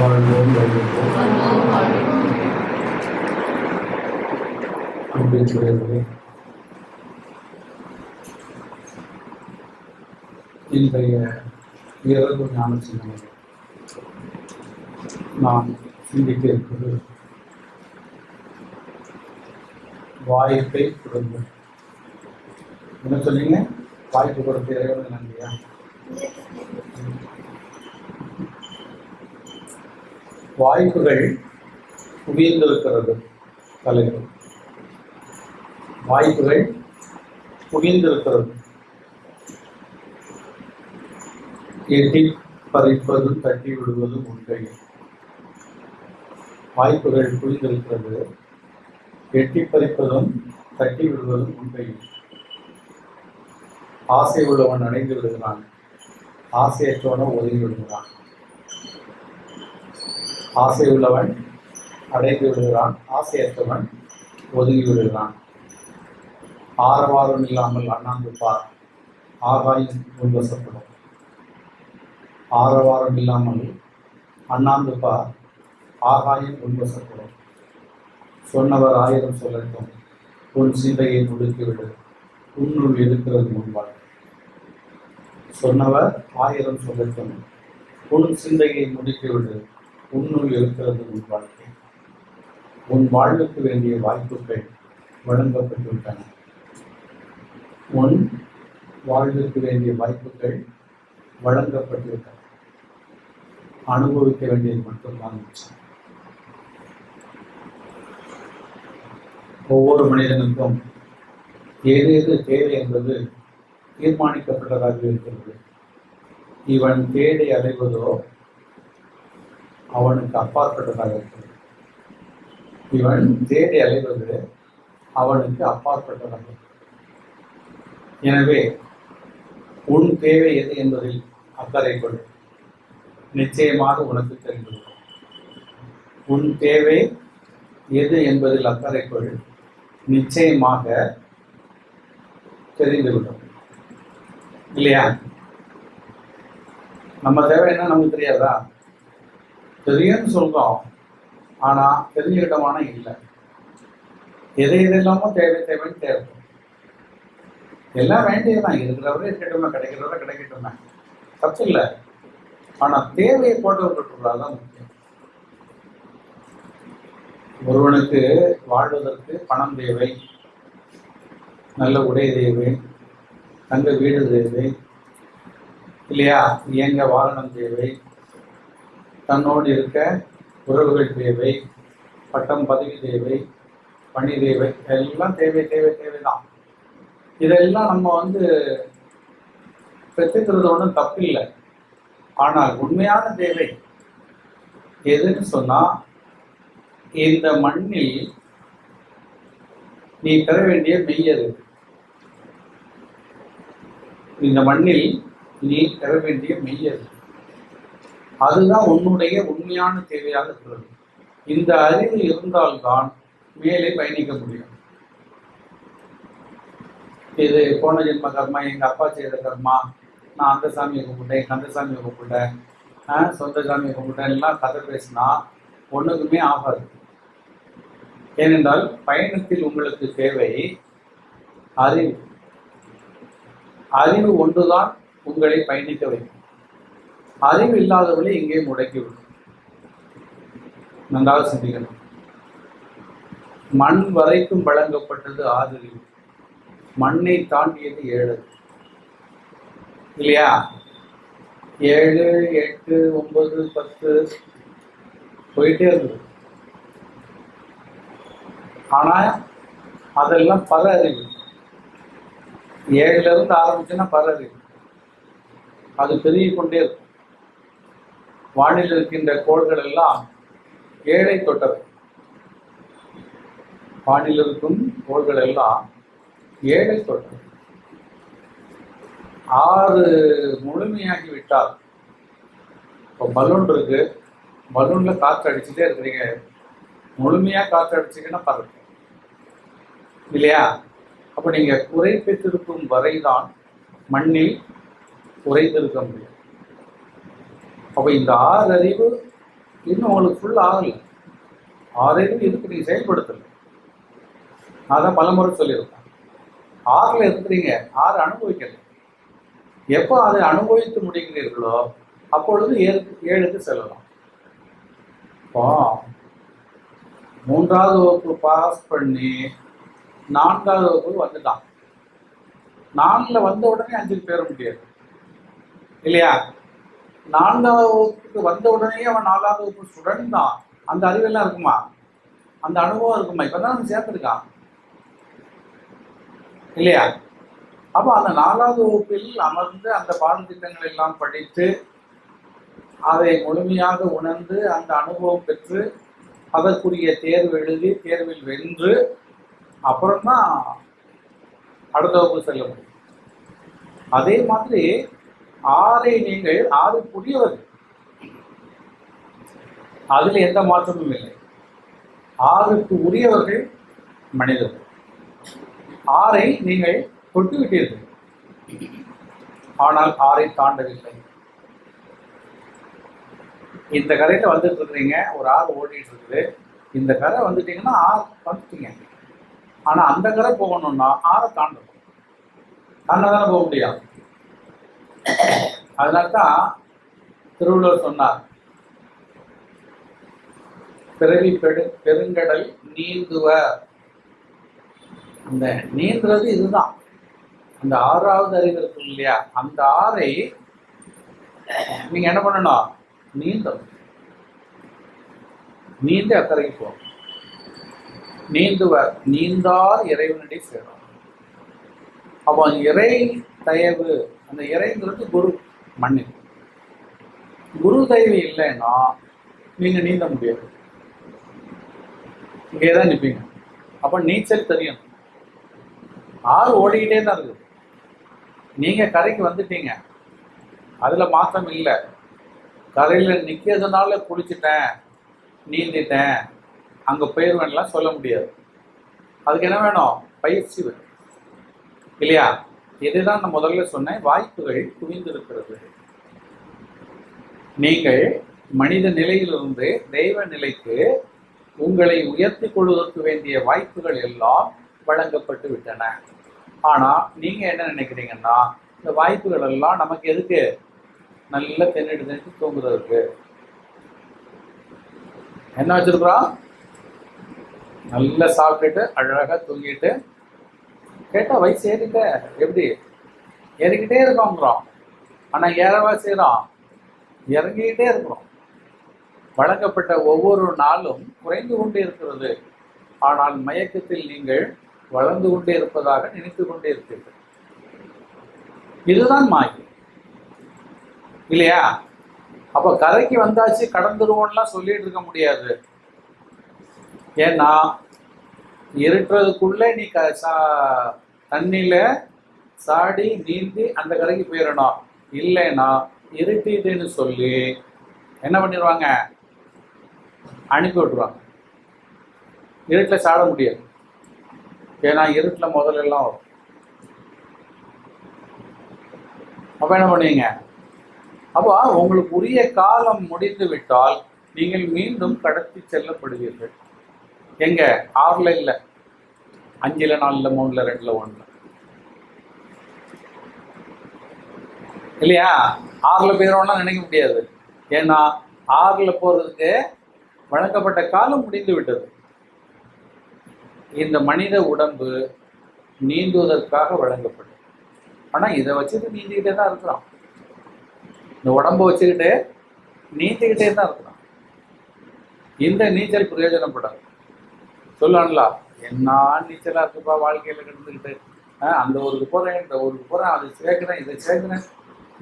வாழ்வோம் வழிவோம் அன்புக்குரியவர்களே, இன்றைய இரவு ஞான சிந்தனையில் நாம் சிந்திக்க இருப்பது வாய்ப்பை கொடுங்கள். என்ன சொன்னீங்க? வாய்ப்பு கொடுத்த இறைவன் நன்றியா? வாய்ப்புகள் குவிந்திருக்கிறது. தலைவர், வாய்ப்புகள் குவிந்திருக்கிறது. எட்டி பறிப்பதும் தட்டி விடுவதும் உண்மை. வாய்ப்புகள் குவிந்திருக்கிறது. எட்டி பறிப்பதும் தட்டி விடுவதும் உண்மை. ஆசை உள்ளவன் அடைந்து விடுகிறான், ஆசையற்றவனும் ஒதுங்கி விடுகிறான். ஆசை உள்ளவன் அடைந்து விடுகிறான், ஆசையற்றவன் ஒதுங்கி விடுகிறான். ஆரவாரம் இல்லாமல் அண்ணாந்து பார், ஆகாயம் உன்வசப்படும். ஆரவாரம் இல்லாமல் அண்ணாந்து பார், ஆகாயம் உன்வசப்படும். சொன்னவர் 1000 சொல்லட்டும், உன் சிந்தையை முடுக்கிவிடு, உன்னுள் இருக்கிறது முன்பாள். சொன்னவர் 1000 சொல்லட்டும், உன் சிந்தையை முடுக்கிவிடு, உன்னுள் இருக்கிறது உன் வாழ்க்கை. உன் வாழ்வுக்கு வேண்டிய வாய்ப்புகள் வழங்கப்பட்டுவிட்டன. உன் வாழ்வுக்கு வேண்டிய வாய்ப்புகள் வழங்கப்பட்டுவிட்டன. அனுபவிக்க வேண்டியது மட்டும்தான் மிச்சம். ஒவ்வொரு மனிதனுக்கும் ஏதேது தேவை என்பது தீர்மானிக்கப்பட்டதாக இருக்கிறது. இவன் தேடி அடைவதோ அவனுக்கு அப்பாற்பட்டதாக இருக்கிறது. இவன் தேடி அலைவது அவனுக்கு அப்பாற்பட்டதாக இருக்கிறது. எனவே உன் தேவை எது என்பதில் அக்கறை கொள். நிச்சயமாக உனக்கு தெரிந்துவிடும். உன் தேவை எது என்பதில் அக்கறை கொள், நிச்சயமாக தெரிந்துவிடும். இல்லையா? நம்ம தேவை என்ன நமக்கு தெரியாதா? தெரியும்னு சொல்றோம், ஆனா தெரிஞ்சுக்கிட்டமான இல்லை. எதெல்லாமோ தேவைன்னு தேவை. எல்லாம் வேண்டியதுதான். இருக்கிறவரை இருக்கட்டுமே, கிடைக்கிறவரை கிடைக்கட்டுமே, தப்பு இல்லை. ஆனா தேவையை போட்டு விட்டுறதுதான் முக்கியம். ஒருவனுக்கு வாழ்வதற்கு பணம் தேவை, நல்ல உடை தேவை, தங்க வீடு தேவை, இல்லையா? இயங்க வாகனம் தேவை, தன்னோடு இருக்க உறவுகள் தேவை, பட்டம் பதவி தேவை, பணி தேவை, எல்லாம் தேவைதான். இதெல்லாம் நம்ம பெற்றுக்கிறது ஒன்றும் தப்பில்லை. ஆனால் உண்மையான தேவை எதுன்னு சொன்னா, இந்த மண்ணில் நீ பெற வேண்டிய மெய்யது. இந்த மண்ணில் நீ பெற வேண்டிய மெய்யது, அதுதான் உன்னுடைய உண்மையான தேவையாக இருக்கிறது. இந்த அறிவு இருந்தால்தான் மேலே பயணிக்க முடியும். இது போன ஜென்ம கர்மா, எங்க அப்பா செய்த கர்மா, நான் அந்த சாமியை கும்பிட்டேன், கந்த சாமியை கும்பிட்டேன், சொந்த சாமியை கும்பிட்டேன் எல்லாம் கதை பேசினா ஒண்ணுக்குமே ஆகாது. ஏனென்றால் பயணத்தில் உங்களுக்கு தேவை அறிவு. அறிவு ஒன்றுதான் உங்களை பயணிக்க வைக்கும். அறிவு இல்லாதவளை இங்கே முடக்கிவிடும். நன்றாக சிந்திக்கணும். மண் வரைக்கும் வழங்கப்பட்டது 6 அறிவு, மண்ணை தாண்டியது 7. இல்லையா? 7, 8, 9, 10 போயிட்டே இருக்குது. ஆனா அதெல்லாம் பர அறிவு. 7ல இருந்து ஆரம்பிச்சுன்னா பர அறிவு. அது பெருகிக் கொண்டே இருக்கும். வானில் இருக்கின்ற கோள்கள் எல்லாம் 7ஐ தொட்டது. வானில் இருக்கும் கோள்கள் எல்லாம் 7ஐ தொட்டது. 6 முழுமையாகி விட்டால், இப்போ பலூன் இருக்கு, பலூன்ல காற்று அடிச்சுட்டே இருக்கிறீங்க, முழுமையா காற்று அடிச்சிங்கன்னா பறக்கும் இல்லையா? அப்ப நீங்க குறை பெற்றிருக்கும் வரைதான் மண்ணில் குறைந்திருக்க முடியும். அப்ப இந்த 6 அறிவு இன்னும் உங்களுக்கு ஃபுல் ஆகலை. 6 அறிவு இருக்கு, நீங்கள் செயல்படுத்தலை. அதான் பலமுறை சொல்லியிருக்கேன். 6ல் இருக்கிறீங்க, 6 அனுபவிக்கலை. எப்போ அதை அனுபவித்து முடிக்கிறீர்களோ அப்பொழுது 7க்கு செல்லலாம். இப்போ 3வது வகுப்பு பாஸ் பண்ணி 4வது வகுப்பு வந்துட்டான். 4ல் வந்த உடனே 5க்கு பேர முடியாது இல்லையா? 4வது வகுப்புக்கு வந்த உடனே அவன் 4வது வகுப்பு ஸ்டூடெண்ட் தான். அந்த அறிவெல்லாம் இருக்குமா? அந்த அனுபவம் இருக்குமா? இப்பதான் அவன் சேர்த்துருக்கான் இல்லையா? அப்போ அந்த 4வது வகுப்பில் அமர்ந்து அந்த பாடத்திட்டங்கள் எல்லாம் படித்து அதை முழுமையாக உணர்ந்து அந்த அனுபவம் பெற்று அதற்குரிய தேர்வு எழுதி தேர்வில் வென்று அப்புறம்தான் அடுத்த வகுப்பு செல்ல முடியும். அதே மாதிரி 6ஐ நீங்கள் 6 புதியவர்கள், அதில் எந்த மாற்றமும் இல்லை. 6க்கு உரியவர்கள் மனிதர்கள். 6ஐ நீங்கள் தொட்டு விட்டீர்கள், ஆனால் 6ஐ தாண்டவில்லை. இந்த கரையில் வந்துட்டு இருக்கிறீங்க, ஒரு 6 ஓடிட்டு இருக்குது. இந்த கரை வந்துட்டீங்கன்னா 6 வந்துட்டீங்க. ஆனால் அந்த கரை போகணும்னா 6 தாண்டணும். தானே போக முடியாது. அதனால்தான் திருவள்ளுவர் சொன்னார், பிறவி பெருங்கடல் நீந்துவர். அந்த நீந்துறது இதுதான். அந்த 6வது அறிவு இருக்கு இல்லையா? அந்த 6ஐ நீங்க என்ன பண்ணணும்? நீந்தணும். நீந்து அக்கறைக்கு போகும். நீந்துவர் நீந்தார் இறைவனடி சேரும். அப்போ இறை தயவு, அந்த இறைங்கிறது குரு மண்ணில். குரு தயவு இல்லைன்னா நீங்க நீந்த முடியாது, இங்கே தான் நிற்பீங்க. அப்போ நீச்சல் தெரியணும். 6 ஓடிக்கிட்டே தான் இருக்குது. நீங்க கரைக்கு வந்துட்டீங்க, அதுல மாற்றம் இல்லை. கரையில நிக்கிறதுனால குளிச்சுட்டேன், நீந்திட்டேன், அங்க போயிருவேன்லாம் சொல்ல முடியாது. அதுக்கு என்ன வேணும்? பயிற்சி வேணும் இல்லையா? இதுதான் நான் முதல்ல சொன்னேன், வாய்ப்புகள் குவிந்திருக்கிறது. நீங்கள் மனித நிலையிலிருந்து தெய்வ நிலைக்கு உங்களை உயர்த்தி கொள்வதற்கு வேண்டிய வாய்ப்புகள் எல்லாம் வழங்கப்பட்டு விட்டன. ஆனா நீங்க என்ன நினைக்கிறீங்கன்னா, இந்த வாய்ப்புகள் எல்லாம் நமக்கு எதுக்கு? நல்ல தின்னுட்டு தூங்குறதுக்கு. என்ன வச்சிருக்கிறோம்? நல்லா சாப்பிட்டுட்டு அழகா தூங்கிட்டு, கேட்டா வயசு ஏறிட்ட எப்படி ஏறிக்கிட்டே இருக்கோங்கிறோம். ஆனா ஏறவா செய்யறோம்? இறங்கிக்கிட்டே இருக்கிறோம். வழங்கப்பட்ட ஒவ்வொரு நாளும் குறைந்து கொண்டே இருக்கிறது. ஆனால் மயக்கத்தில் நீங்கள் வளர்ந்து கொண்டே இருப்பதாக நினைத்து கொண்டே இருப்பீர்கள். இதுதான் மாயை இல்லையா? அப்ப கரைக்கு வந்தாச்சு கடந்துருவோம்லாம் சொல்லிட்டு இருக்க முடியாது. ஏன்னா இருட்டுறதுக்குள்ள நீ தண்ணியில சாடி நீந்தி அந்த கரைக்கு போயிடணும். இல்லைன்னா இருட்டிட்டுன்னு சொல்லி என்ன பண்ணிடுவாங்க? அனுப்பி விட்டுருவாங்க. இருட்டில் சாட முடியாது. ஏன்னா இருட்டில் முதல்ல எல்லாம் வரும். அப்ப என்ன பண்ணுவீங்க? அப்போ உங்களுக்கு உரிய காலம் முடிந்து விட்டால் நீங்கள் மீண்டும் கடத்தி செல்லப்படுவீர்கள். எங்க? 6ல் இல்லை, 5ல் 4ல் 3ல் 2ல் 1ல் இல்லையா? 6ல் போயிடுவோம்லாம் நினைக்க முடியாது. ஏன்னா 6ல் போறதுக்கு வழங்கப்பட்ட காலம் முடிந்து விட்டது. இந்த மனித உடம்பு நீந்துவதற்காக வழங்கப்படும். ஆனா இதை வச்சுட்டு நீந்திக்கிட்டே தான் இருக்கிறோம். இந்த உடம்பை வச்சுக்கிட்டு நீந்திக்கிட்டே தான் இருக்கிறோம். இந்த நீச்சல் பிரயோஜனப்படாது. சொல்லலாம்ல, என்ன நீச்சலா இருக்குப்பா வாழ்க்கையில கிடந்துக்கிட்டு, அந்த ஊருக்கு போறேன், இந்த ஊருக்கு போறேன், அதை சேர்க்கிறேன், இதை சேர்க்கிறேன்,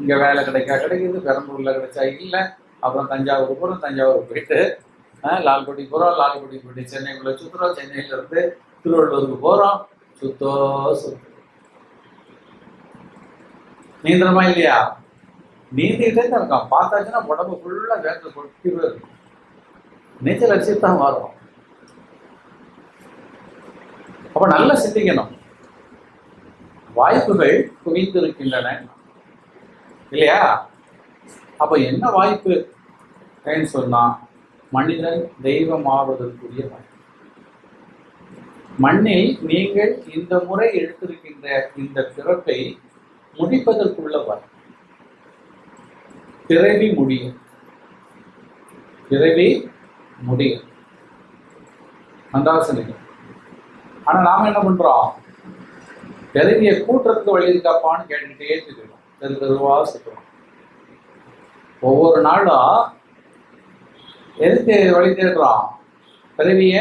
இங்க வேலை கிடைக்குது, பெரம்பலூர்ல கிடைச்சா இல்லை, அப்புறம் தஞ்சாவூர் போறோம், தஞ்சாவூர் போயிட்டு லால்குடி போறோம், லால்குடி போயிட்டு சென்னைக்குள்ள சுத்துறோம், சென்னையில இருந்து திருவள்ளூருக்கு போறோம், சுத்தோ சுத்து. நீந்திரமா இல்லையா? நீந்திக்கிட்டே தான் இருக்கான். பார்த்தாச்சுன்னா உடம்பு ஃபுல்லா வேர்த்து கொட்டிவே இருக்கும். நீச்சல் அடிச்சுட்டு தான் வரும். அப்ப நல்லா சிந்திக்கணும். வாய்ப்புகள் குவிந்திருக்கின்றன இல்லையா? அப்ப என்ன வாய்ப்பு சொன்னா, மனிதன் தெய்வமாவதற்குரிய வாய்ப்பு. மண்ணில் நீங்கள் இந்த முறை எடுத்திருக்கின்ற இந்த பிறப்பை முடிப்பதற்குள்ள வாய்ப்பு. பிறவி முடியும், பிறவி முடியும், நந்தாசனிங்க. ஆனா நாம என்ன பண்றோம்? பிறவியை கூட்டுறதுக்கு வழி இருக்காப்பான்னு கேட்டுக்கிட்டே இருக்கிறோம், தெருவா சுற்றுறோம். ஒவ்வொரு நாளும் எதுக்கு வழி தேடுறோம்? பிறவிய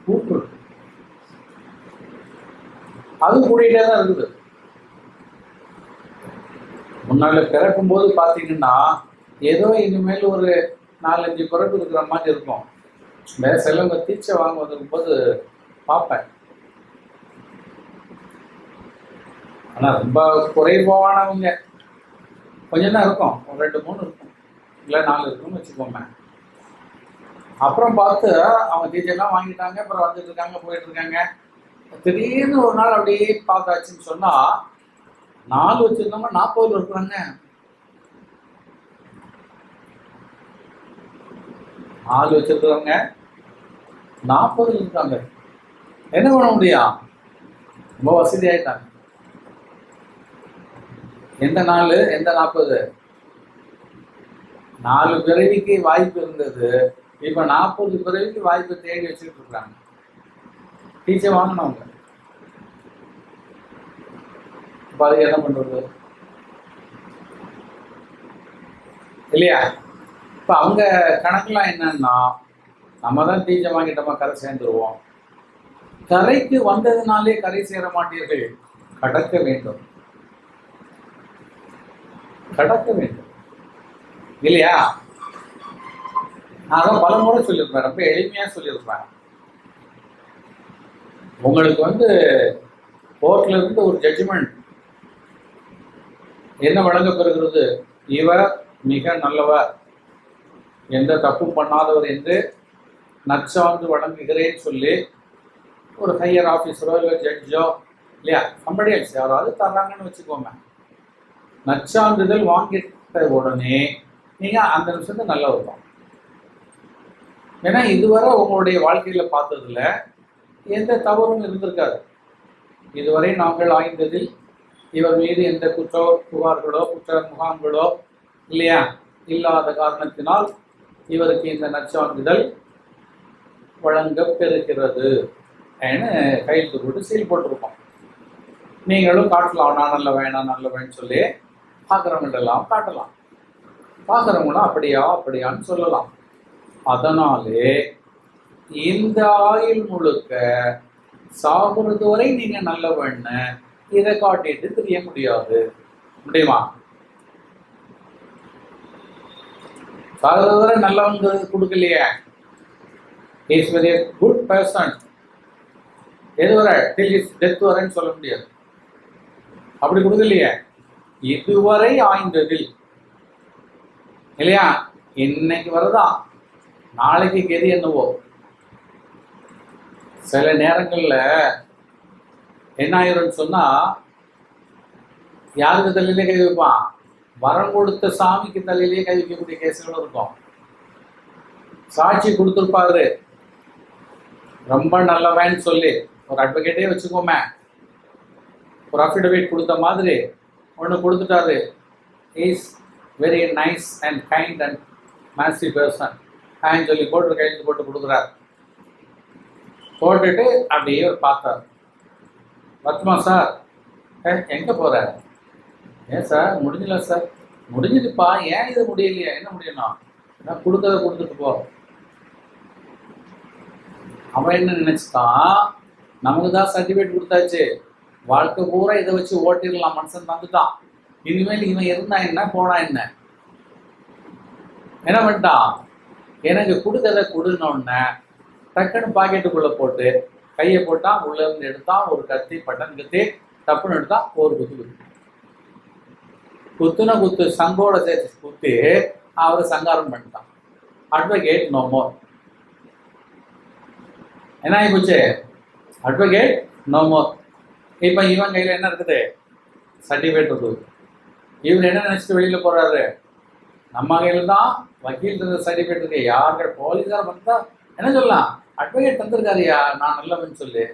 கூட்டுறது. அது கூட்டிகிட்டே தான் இருக்குது. முன்னால பிறக்கும் போது பார்த்தீங்கன்னா ஏதோ இனிமேல் ஒரு 4-5 பிறப்பு இருக்கிற மாதிரி இருக்கும். இந்த செலவங்க தீட்சை வாங்க வந்திருக்கும் போது பார்ப்பேன். ஆனால் ரொம்ப குறைவானவங்க கொஞ்சம் தான் இருக்கும், ஒரு 2-3 இருக்கும், இல்லை 4 இருக்குன்னு வச்சுக்கோங்க. அப்புறம் பார்த்து அவங்க டீச்சர்லாம் வாங்கிட்டாங்க, அப்புறம் வந்துட்டு இருக்காங்க, போயிட்டு இருக்காங்க. திடீர்னு ஒரு நாள் அப்படியே பார்த்தாச்சுன்னு சொன்னா 4 வச்சிருந்தவங்க 40 இருக்கிறாங்க. 4 வச்சிருக்கிறவங்க 40 இருக்காங்க. என்ன பண்ண முடியும்? ரொம்ப வசதி ஆயிட்டாங்க. எந்த நாள், எந்த 40? 4 பிறவிக்கு வாய்ப்பு இருந்தது, இப்ப 40 பிறவிக்கு வாய்ப்பு தேடி வச்சுக்கிட்டு இருக்காங்க. டீச்சர் வாங்கினவங்க. இப்ப அதுக்கு என்ன பண்றது இல்லையா? இப்ப அவங்க கணக்கெல்லாம் என்னன்னா, நம்ம தான் டீச்சர் வாங்கிட்டோமா கரை சேர்ந்துருவோம். கரைக்கு வந்ததுனாலே கரை சேர மாட்டீர்கள், கடக்க வேண்டும், கடக்க வேண்டும் இல்லையா? நான் பல முறை சொல்லியிருப்பேன், ரொம்ப எளிமையா சொல்லியிருப்பேன். உங்களுக்கு கோர்ட்ல இருந்து ஒரு ஜட்ஜ்மெண்ட் என்ன வழங்கப்பெறுகிறது? இவர் மிக நல்லவர், எந்த தப்பும் பண்ணாதவர் என்று நற்சான்று வழங்குகிறேன்னு சொல்லி ஒரு ஹையர் ஆஃபீஸரோ இல்லை ஜட்ஜோ இல்லையா சம்படி யாராவது தர்றாங்கன்னு வச்சுக்கோங்க. நற்சான்றிதழ் வாங்கிட்ட உடனே நீங்க அந்த நிமிஷத்துக்கு நல்லா இருக்கும். ஏன்னா இதுவரை உங்களுடைய வாழ்க்கையில பார்த்ததுல எந்த தவறும் இருந்திருக்காது. இதுவரை நாங்கள் ஆய்ந்ததில் இவர் மீது எந்த குற்ற புகார்களோ குற்ற முகாம்களோ இல்லையா இல்லாத காரணத்தினால் இவருக்கு இந்த நற்சான்றிதழ் வழங்க பெறுகிறது கையெழுத்து போட்டு சீல் போட்டிருக்கோம். நீங்களும் காட்டலாம், நான் நல்லவேன்னு சொல்லி பார்க்குறவங்கள்டெல்லாம் காட்டலாம், பார்க்குறவங்களும் அப்படியான்னு சொல்லலாம். அதனாலே இந்த ஆயுள் முழுக்க சாகுறது வரை நீங்க நல்லவன்னு இதை காட்டிட்டு தெரிய முடியாது. முடியுமா? சாகுறது வரை நல்லவங்க கொடுக்கலையே. இஸ் வெரி குட் பர்சன் எது வரை டில் இஸ் டெத் வரேன்னு சொல்ல முடியாது. அப்படி கொடுக்கலையே. இதுவரை ஆய்ந்ததில் இல்லையா, இன்னைக்கு வரதான் நாளைக்கு கெதி என்னவோ. சில நேரங்கள்ல என்ன ஆயிரும்னு சொன்னா, யாருக்கு தலையிலே கை வைப்பான்? வரம் கொடுத்த சாமிக்கு தலையிலேயே கை வைக்கக்கூடிய கேசுகளும் இருக்கும். சாட்சி கொடுத்துருப்பாரு ரொம்ப நல்லவன்னு சொல்லி, ஒரு அட்வொகேட்டே வச்சுக்கோமே, ஒரு அஃபிடவிட் கொடுத்த மாதிரி ஒன்று கொடுத்துட்டாரு, is very nice and kind and messy person அப்படின்னு சொல்லி போட்டு கையெழுத்து போட்டு கொடுக்குறாரு. போட்டுட்டு அப்படியே ஒரு பார்த்தார், பத்மா சார் எங்கே போகிற? ஏன் சார் முடிஞ்சல சார்? முடிஞ்சுதுப்பா. ஏன் இது முடியலையா? என்ன முடியணும்? நான் கொடுக்கறத கொடுத்துட்டு போ. அவன் என்ன நினைச்சிட்டான், நமக்கு தான் சர்டிஃபிகேட் கொடுத்தாச்சு, வாழ்க்கை பூரா இதை வச்சு ஓட்டிடலாம் மனுஷன் தந்துட்டான், இனிமேல் இவன் இருந்தா என்ன போனா என்ன பண்ணிட்டான், எனக்கு கொடுக்கறத கொடுன்னொன்ன டக்குன்னு பாக்கெட்டுக்குள்ள போட்டு கையை போட்டான், உள்ள இருந்து எடுத்தான் ஒரு கத்தி, பட்டன் கத்தி, டப்புன்னு எடுத்தான், ஒரு குத்துன குத்து சங்கோட சேர்த்து குத்தி அவரை சங்காரம் பண்ணிட்டான். Advocate no more. என்ன ஆகி போச்சு? Advocate no more. இப்போ இவன் கையில் என்ன இருக்குது? சர்டிஃபிகேட் இருக்குது. இவர் என்ன நினைச்சிட்டு வெளியில போறாரு? நம்ம கையில தான் வக்கீல் சர்டிஃபிகேட் இருக்கு, யார்கள் போலீஸார் வந்தா என்ன சொல்லலாம், அட்வொகேட் தந்திருக்காருயா நான் நல்லவன் சொல்லு.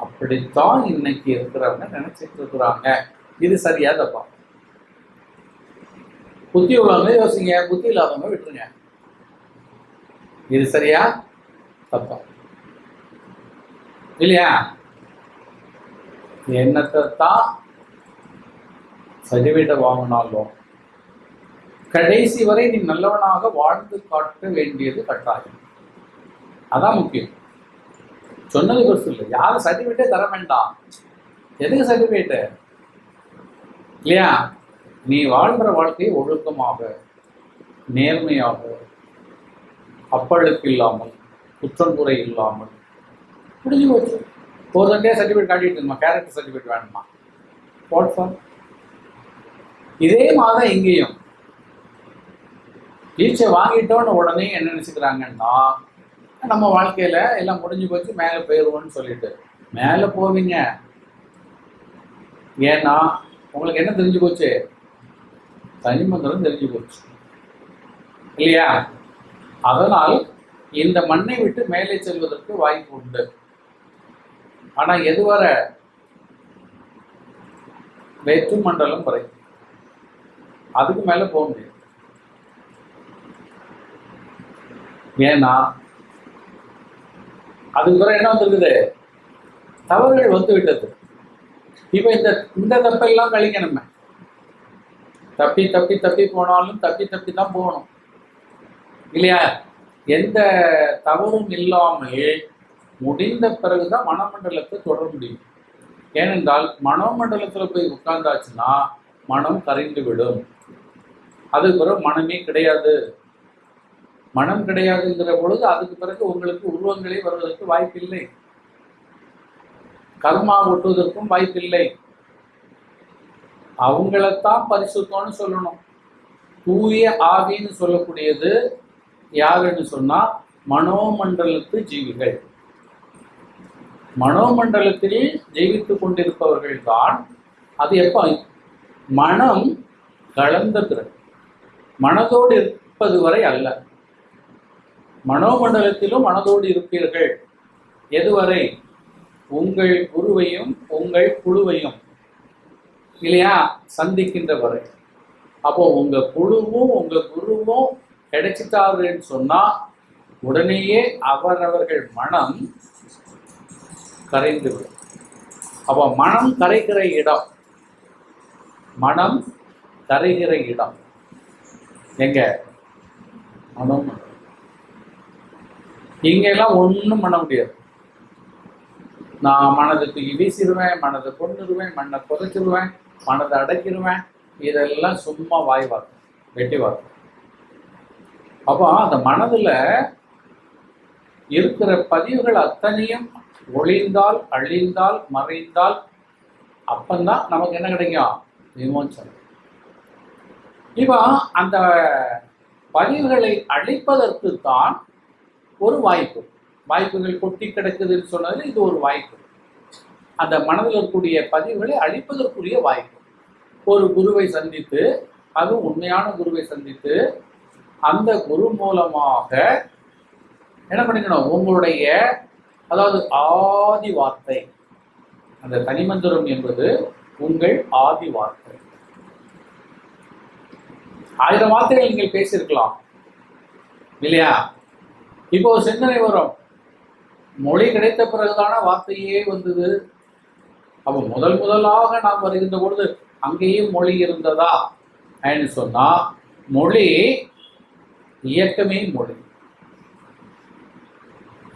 அப்படித்தான் இன்னைக்கு இருக்கிறவங்க நினைச்சிட்டு இருக்கிறாங்க. இது சரியா தப்பா? புத்தி உள்ளவங்க யோசிங்க, புத்தி இல்லாதவங்க விட்டுருங்க. இது சரியா தப்பா இல்லையா? என்னத்தை தான் சர்டிஃபிகேட்டை வாங்கினாலும் கடைசி வரை நீ நல்லவனாக வாழ்ந்து காட்ட வேண்டியது கட்டாயம். அதான் முக்கியம். சொன்னது பெருசு இல்லை, யாரும் சர்டிஃபிகேட்டே தர வேண்டாம். எதுக்கு சர்டிஃபிகேட்டு இல்லையா? நீ வாழ்கிற வாழ்க்கையை ஒழுக்கமாக, நேர்மையாக, அப்பழுக்கு இல்லாமல், குற்றம் குறை இல்லாமல் முடிஞ்சு போச்சு. ஒரு தண்டே சர்டிஃபிகேட் காட்டிட்டு இருக்குமா, கேரக்டர் சர்டிஃபிகேட் வேணுமா? வாட்ஸ்அப் இதே மாதிரி இங்கேயும் டீச்சர் வாங்கிட்டோன்னு உடனே என்ன நினைச்சுக்கிறாங்கன்னா, நம்ம வாழ்க்கையில எல்லாம் முடிஞ்சு போச்சு, மேலே போயிடுவோம்னு சொல்லிட்டு மேலே போவீங்க. ஏன்னா உங்களுக்கு என்ன தெரிஞ்சு போச்சு? தனிமந்திரம் தெரிஞ்சு போச்சு இல்லையா? அதனால் இந்த மண்ணை விட்டு மேலே செல்வதற்கு வாய்ப்பு உண்டு. ஆனா எதுவரை? வெற்று மண்டலம் வரை, அதுக்கு மேல போக முடியும். ஏன்னா அதுக்கு பிறகு என்ன வந்துருக்குது? தவறுகள் வந்து விட்டது. இப்ப இந்த தப்பெல்லாம் கழிக்கணுமே. தப்பி தப்பி தப்பி போனாலும் தப்பி தப்பி தான் போகணும் இல்லையா? எந்த தவறும் இல்லாமல் முடிந்த பிறகுதான் மனமண்டலத்தை தொடர முடியும். ஏனென்றால் மனோமண்டலத்தில் போய் உட்கார்ந்தாச்சுன்னா மனம் கரைந்து விடும். அதுக்கு பிறகு மனமே கிடையாது. மனம் கிடையாதுங்கிற பொழுது அதுக்கு பிறகு உங்களுக்கு உருவங்களே வருவதற்கு வாய்ப்பில்லை, கர்மா ஒட்டுவதற்கும் வாய்ப்பில்லை. அவங்களைத்தான் பரிசுத்தம்னு சொல்லணும். தூய ஆவின்னு சொல்லக்கூடியது யாருன்னு சொன்னா மனோமண்டலத்து ஜீவிகள். மனோமண்டலத்தில் ஜீவித்துக் கொண்டிருப்பவர்கள் தான். அது எப்ப? மனம் கலந்த பிறகு, மனதோடு இருப்பது வரை அல்ல. மனோமண்டலத்திலும் மனதோடு இருப்பீர்கள். எதுவரை? உங்கள் குருவையும் உங்கள் குழுவையும் இல்லையா சந்திக்கின்ற வரை. அப்போ உங்க குழுவும் உங்க குருவும் கிடைச்சிட்டாருன்னு சொன்னா உடனேயே அவரவர்கள் மனம் கரைந்து விடும். அப்போ மனம் கரைகிற இடம், மனம் கரைகிற இடம் எங்க? மனம். இங்கெல்லாம் ஒன்றும் பண்ண முடியாது. நான் மனதுக்கு வீசிடுவேன், மனதை கொண்டுடுவேன், மண்ணை புதைச்சிடுவேன், மனதை அடைக்கிடுவேன். இதெல்லாம் சும்மா வாய் வார்த்தை, வெட்டி வார்த்தை. அப்போ அந்த மனதில் இருக்கிற பதிவுகள் அத்தனையும் ஒளிந்தால், அழிந்தால், மறைந்தால் அப்பந்தான் நமக்கு என்ன கிடைக்கும்? விமோசனம். இப்போ அந்த பதிவுகளை அழிப்பதற்கு தான் ஒரு வாய்ப்பு. வாய்ப்புகள் கொட்டி கிடக்குதுன்னு சொன்னது இது ஒரு வாய்ப்பு. அந்த மனதில் இருக்கக்கூடிய பதிவுகளை அழிப்பதற்குரிய வாய்ப்பு. ஒரு குருவை சந்தித்து, அது உண்மையான குருவை சந்தித்து, அந்த குரு மூலமாக என்ன பண்ணிக்கணும்? உங்களுடைய அதாவது ஆதி வார்த்தை, அந்த தனிமந்திரம் என்பது உங்கள் ஆதி வார்த்தை. 1000 வார்த்தைகள் நீங்கள் பேசியிருக்கலாம் இல்லையா? இப்போ ஒரு சிந்தனை வரும், மொழி கிடைத்த பிறகுதான வார்த்தையே வந்தது. அப்போ முதலாக நாம் வருகின்ற பொழுது அங்கேயும் மொழி இருந்ததா அப்படின்னு சொன்னா, மொழி இயக்கமே மொழி.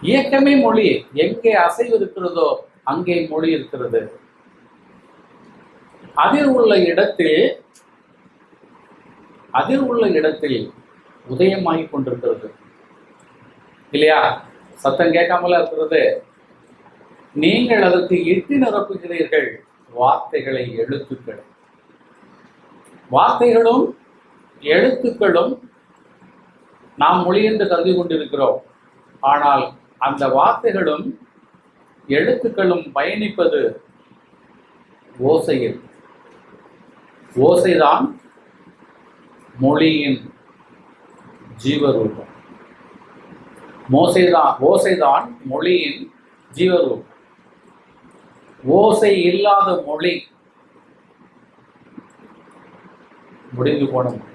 இயக்கமே மொழி. எங்கே அசைவு இருக்கிறதோ அங்கே மொழி இருக்கிறது. அதில் உள்ள இடத்தில் உதயமாகிக் கொண்டிருக்கிறது இல்லையா? சத்தம் கேட்காமல இருக்கிறது. நீங்கள் அதற்கு இட்டு நிரப்புகிறீர்கள் வார்த்தைகளை, எழுத்துக்கள். வார்த்தைகளும் எழுத்துக்களும் நாம் மொழி என்று கருதி கொண்டிருக்கிறோம். ஆனால் அந்த வார்த்தைகளும் எழுத்துக்களும் பயணிப்பது ஓசையில். ஓசைதான் மொழியின் ஜீவரூபம். ஓசைதான் மொழியின் ஜீவரூபம். ஓசை இல்லாத மொழி முடிந்து போன மொழி.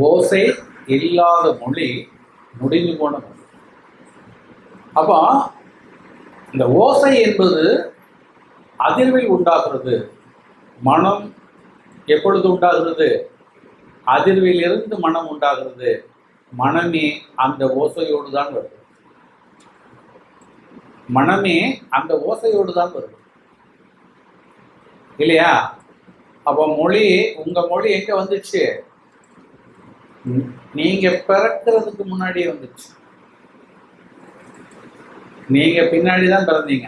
ஓசை இல்லாத மொழி முடிந்து போன மொழி. அப்ப இந்த ஓசை என்பது அதிர்வில் உண்டாகிறது. மனம் எப்பொழுது உண்டாகிறது? அதிர்வில் இருந்து மனம் உண்டாகிறது. மனமே அந்த ஓசையோடு தான் வருது. மனமே அந்த ஓசையோடு தான் வருது இல்லையா? அப்போ மொழி, உங்க மொழி எங்க வந்துச்சு? நீங்க பிறக்கிறதுக்கு முன்னாடியே வந்துச்சு. நீங்க பின்னாடிதான் பிறந்தீங்க.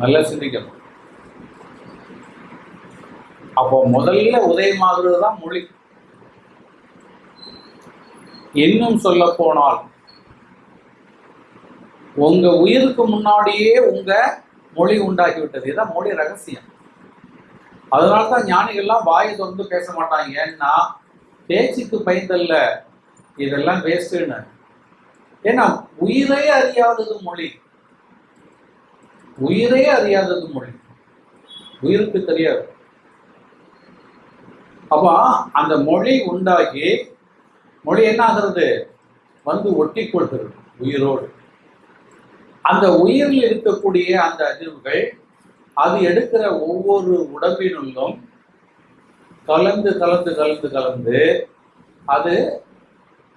நல்லா சிந்திக்கணும். அப்போ முதல்ல உதயமாகிறது தான் மொழி. இன்னும் சொல்ல போனால் உங்க உயிருக்கு முன்னாடியே உங்க மொழி உண்டாகிவிட்டது. இதுதான் மொழி ரகசியம். அதனால்தான் ஞானிகள்லாம் வாயை தொடர்ந்து பேச மாட்டாங்க. ஏன்னா பேச்சுக்கு பயந்தல்ல, இதெல்லாம் வேஸ்ட்னு. ஏன்னா உயிரே அறியாதது மொழி. உயிரே அறியாதது மொழி. உயிருக்கு தெரியாது. அப்ப அந்த மொழி உண்டாகி மொழி என்ன ஆகிறது? வந்து ஒட்டி கொள்கிறது உயிரோடு. அந்த உயிரில் இருக்கக்கூடிய அந்த அதிர்வுகள் அது எடுக்கிற ஒவ்வொரு உடம்பினுள்ளும் கலந்து கலந்து கலந்து கலந்து அது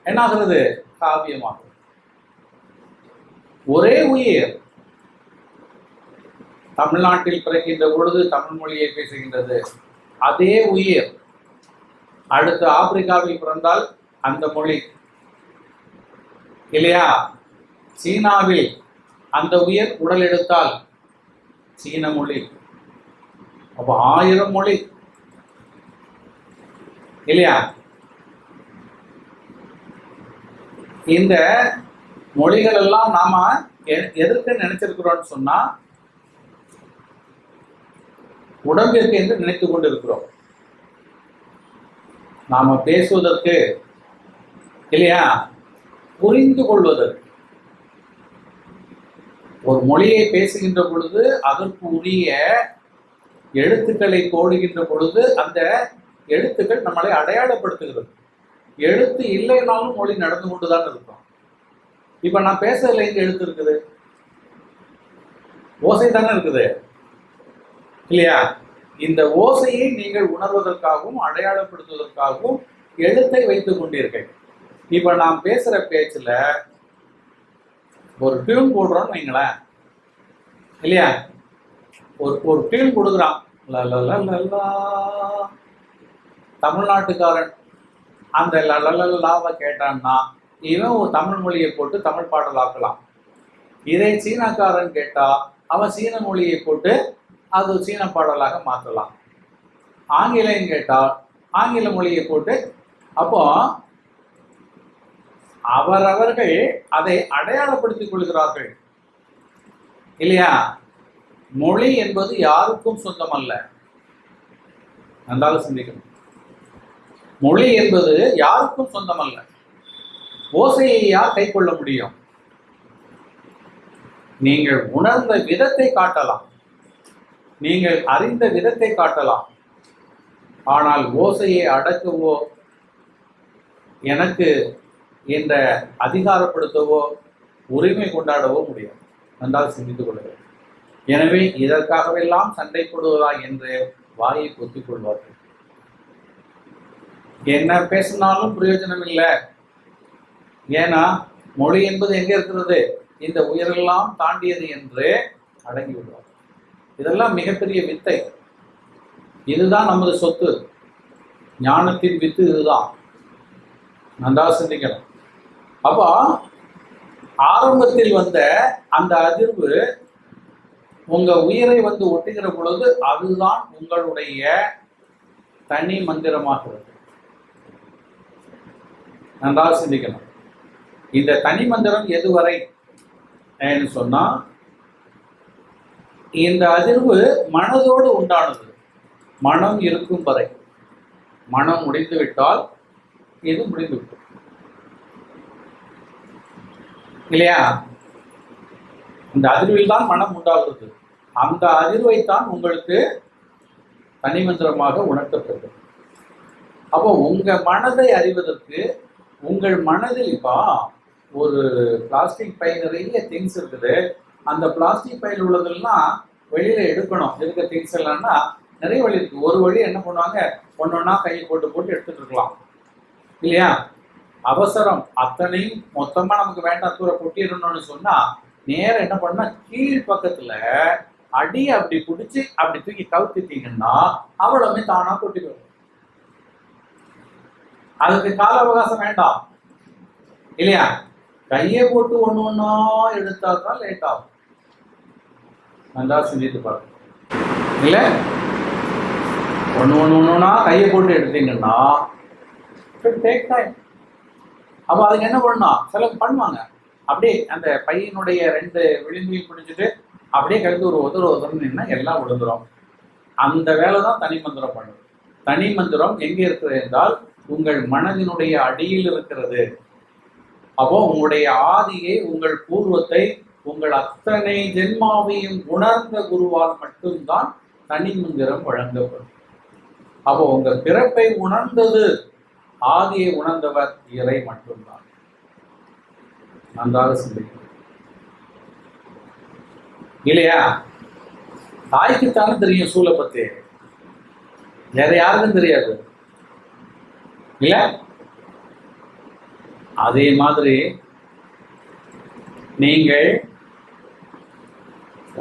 என்ன ஆகிறது? காவியமாகும். ஒரே உயிர் தமிழ்நாட்டில் பிறக்கின்ற பொழுது தமிழ் மொழியை பேசுகின்றது. அதே உயிர் அடுத்து ஆப்பிரிக்காவில் பிறந்தால் அந்த மொழி இல்லையா? சீனாவில் அந்த உயிர் உடல் எடுத்தால் சீன மொழி. அப்ப 1000 மொழி இல்லையா? இந்த மொழிகள் எல்லாம் நாம எதற்கு நினைச்சிருக்கிறோம்னு சொன்னா உடம்பிற்கு என்று நினைத்துக் கொண்டு இருக்கிறோம். நாம பேசுவதற்கு இல்லையா? புரிந்து கொள்வதற்கு. ஒரு மொழியை பேசுகின்ற பொழுது அதற்கு உரிய எழுத்துக்களை போடுகின்ற பொழுது அந்த எழுத்துக்கள் நம்மளை அடையாளப்படுத்துகிறது. எழுத்து இல்லைனாலும் மொழி நடந்து கொண்டுதான் இருக்கும். இப்ப நான் பேசுறதுல எங்க எழுத்து இருக்குது? ஓசை தானே இருக்குது இல்லையா? இந்த ஓசையை நீங்கள் உணர்வதற்காகவும் அடையாளப்படுத்துவதற்காகவும் எழுத்தை வைத்துக் கொண்டீர்கள். இப்ப நாம் பேசுற பேச்சுல ஒரு டியூன் போடுறோம்னு வைங்களேன் இல்லையா? ஒரு டியூன் கொடுக்குறான். தமிழ்நாட்டுக்காரன் அந்த லலாவை கேட்டான்னா இவன் ஒரு தமிழ் மொழியை போட்டு தமிழ் பாடல் ஆக்கலாம். இதை சீனாக்காரன் கேட்டா அவன் சீன மொழியை போட்டு அது சீன பாடலாக மாற்றலாம். ஆங்கிலம் கேட்டால் ஆங்கில மொழியை போட்டு. அப்போ அவரவர்கள் அதை அடையாளப்படுத்திக் கொள்கிறார்கள் இல்லையா? மொழி என்பது யாருக்கும் சொந்தம் அல்ல. நன்றாக சிந்திக்கணும். மொழி என்பது யாருக்கும் சொந்தம் அல்ல. ஓசையை யார் கை கொள்ள முடியும்? நீங்கள் உணர்ந்த விதத்தை காட்டலாம், நீங்கள் அறிந்த விதத்தை காட்டலாம். ஆனால் ஓசையை அடக்கவோ எனக்கு என்ற அதிகாரப்படுத்தவோ உரிமை கொண்டாடவோ முடியாது. நன்றாக சிந்தித்துக் கொள்ளுங்கள். எனவே இதற்காகவெல்லாம் சண்டை போடுவதா என்று வாயை பொத்திக் கொள்வார்கள். என்ன பேசினாலும் பிரயோஜனம் இல்லை. ஏன்னா மொழி என்பது எங்க இருக்கிறது? இந்த உயிரெல்லாம் தாண்டியது என்று அடங்கி விடுவார். இதெல்லாம் மிகப்பெரிய வித்தை. இதுதான் நமது சொத்து. ஞானத்தின் வித்து இதுதான். நன்றாக சிந்திக்கணும். அப்போ ஆரம்பத்தில் வந்த அந்த அதிர்வு உங்க உயிரை வந்து ஒட்டுகிற பொழுது அதுதான் உங்களுடைய தனி மந்திரமாகிறது. நன்றாக சிந்திக்கணும். இந்த தனி மந்திரம் எதுவரை சொன்னா இந்த அதிர்வு மனதோடு உண்டானது. மனம் இருக்கும் வரை. மனம் முடிந்து விட்டால் இது முடிந்துவிட்டது இல்லையா? இந்த அதிர்வில் தான் மனம் உண்டாகிறது. அந்த அதிர்வைத்தான் உங்களுக்கு தனிமந்திரமாக உணர்த்தப்படுது. அப்போ உங்க மனதை அறிவதற்கு உங்கள் மனதில் இப்போ ஒரு பிளாஸ்டிக் பை நிறைய திங்ஸ் இருக்குது. அந்த பிளாஸ்டிக் பையில் உள்ளதெல்லாம் வெளியில எடுக்கணும். இருக்க திங்ஸ் எல்லாம்னா நிறைய வழி இருக்கு. ஒரு வழி என்ன பண்ணுவாங்க, ஒன்னொன்னா கையை போட்டு போட்டு எடுத்துட்டு இருக்கலாம் இல்லையா? அவசரம் அத்தனையும் மொத்தமா நமக்கு வேண்டாம் தூர கொட்டிடணும்னு சொன்னா நேரம் என்ன பண்ணா கீழ் பக்கத்துல அடி அப்படி பிடிச்சி அப்படி தூக்கி கவுத்திட்டீங்கன்னா அவ்வளவுமே தானா கொட்டி போயிடும். அதுக்கு கால அவகாசம் வேண்டாம் இல்லையா? கையை போட்டு ஒண்ணு ஒன்னா எடுத்தாதான் லேட் ஆகும். நல்லா சிந்தித்து பாருங்க இல்ல? ஒண்ணு கையை போட்டு எடுத்தீங்கன்னா டேக் டைம். அப்போ அதுக்கு என்ன பண்ணணும், சிலர் பண்ணுவாங்க அப்படியே அந்த பையனுடைய 2 விளிம்பையும் பிடிச்சிட்டு அப்படியே கழுத்து ஒரு உதறன்னு எல்லாம் விழுந்துரும். அந்த வேலை தான் தனி மந்திரம் பண்ணுது. தனி மந்திரம் எங்க இருக்கிறது என்றால் உங்கள் மனதினுடைய அடியில் இருக்கிறது. அப்போ உங்களுடைய ஆதியை, உங்கள் பூர்வத்தை, உங்கள் அத்தனை ஜென்மாவையும் உணர்ந்த குருவால் மட்டும்தான் தனி மந்திரம் வழங்கப்படும். அப்போ உங்க பிறப்பை உணர்ந்தது, ஆதியை உணர்ந்தவர் இறை மட்டும்தான். நன்றாக சிந்திக்கும் இல்லையா? தாய்க்குத்தானே தெரியும் சூழலை பத்தி, வேற யாருக்கும் தெரியாது இல்ல? அதே மாதிரி நீங்கள்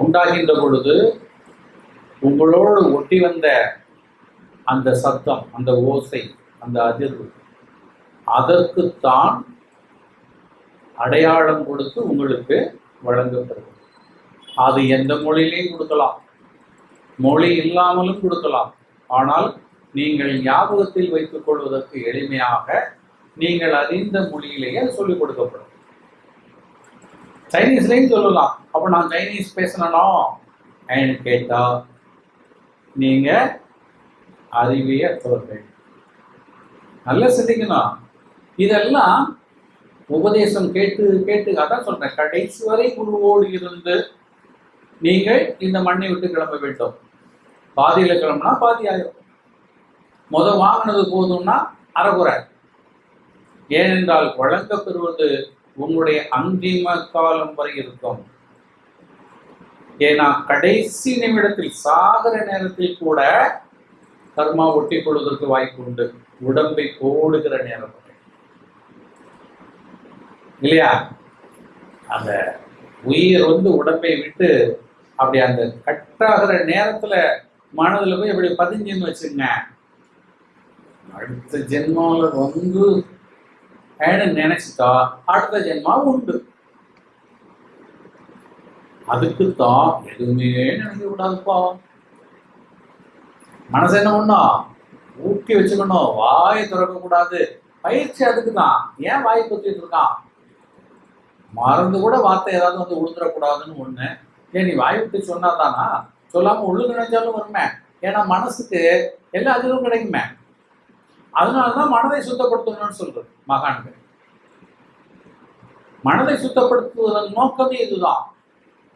உண்டாகின்ற பொழுது உங்களோடு ஒட்டி வந்த அந்த சத்தம், அந்த ஓசை, அந்த அதிர்வு, அதற்குத்தான் அடையாளம் கொடுத்து உங்களுக்கு வழங்கப்படுது. அது எந்த மொழியிலையும் கொடுக்கலாம், மொழி இல்லாமலும் கொடுக்கலாம். ஆனால் நீங்கள் ஞாபகத்தில் வைத்துக் கொள்வதற்கு எளிமையாக நீங்கள் அறிந்த மொழியிலேயே அது சொல்லிக் கொடுக்கப்படும். சைனீஸ்லையும் சொல்லலாம். அப்போ நான் சைனீஸ் பேசணும் கேட்டா நீங்க அறிவியற்றவர்கள். நல்ல சிந்திக்கணும். இதெல்லாம் உபதேசம் கேட்டு கேட்டு அதான் சொல்றேன், கடைசி வரை குருவோடு இருந்து நீங்கள் இந்த மண்ணை விட்டு கிளம்ப வேண்டும். பாதியில கிளம்புனா பாதி ஆயிரும். வாங்கினது போதும்னா அறகுறை. ஏனென்றால் வழங்க பெறுவது உங்களுடைய அந்திம காலம் வரை இருக்கும். ஏன்னா கடைசி நிமிடத்தில் சாகர நேரத்தில் கூட கர்மா ஒட்டி கொள்வதற்கு வாய்ப்பு உண்டு. உடம்பை போடுகிற நேரம் இல்லையா? அந்த உயிர் உடம்பை விட்டு அப்படி அந்த கட்டாகிற நேரத்துல மனதுல போய் அப்படி பதிஞ்சுன்னு வச்சுங்க, அடுத்த ஜென்மாவில் நினைச்சுட்டா அடுத்த ஜென்மா உண்டு. அதுக்குத்தான் எதுவுமே நினைக்க கூடாதுப்பா. மனசு என்ன பண்ணும், ஊக்கி வச்சுக்கணும், வாயை திறக்க கூடாது. பயிற்சி அதுக்கு தான். ஏன் வாய் பொத்திட்டு இருக்கான்? மறந்து கூட வார்த்தை ஏதாவது உழுந்துடக்கூடாதுன்னு ஒண்ணு. ஏன் நீ வாய் விட்டு சொன்னா தானா? சொல்லாம உள்ளு நினைச்சாலும் வருமே. ஏன்னா மனசுக்கு எல்லா அதிலும் கிடைக்குமே. அதனாலதான் மனதை சுத்தப்படுத்தணும்னு சொல்றது மகான்கள். மனதை சுத்தப்படுத்துவதன் நோக்கமே இதுதான்.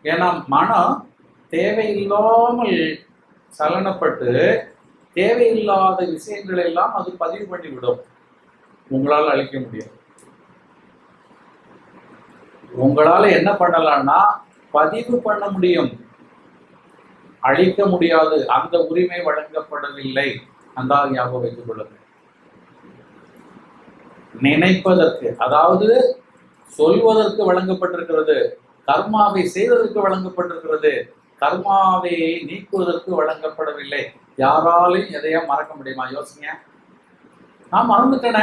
ஏன்னா மனம் தேவையில்லாமல் சலனப்பட்டு தேவையில்லாத விஷயங்கள் எல்லாம் அது பதிவு பண்ணி விடும். உங்களால் அழிக்க முடியும். உங்களால என்ன பண்ணலாம்னா பதிவு பண்ண முடியும், அழிக்க முடியாது. அந்த உரிமை வழங்கப்படவில்லை. அந்த ஞாபகம் வைத்துக் கொள்ளுங்கள். நினைப்பதற்கு, அதாவது சொல்வதற்கு வழங்கப்பட்டிருக்கிறது. கர்மாவை செய்வதற்கு வழங்கப்பட்டிருக்கிறது. கர்மாவை நீக்குவதற்கு வழங்கப்படவில்லை. யாராலையும் எதையா மறக்க முடியுமா? யோசிங்க. நான் மறந்துட்டேன,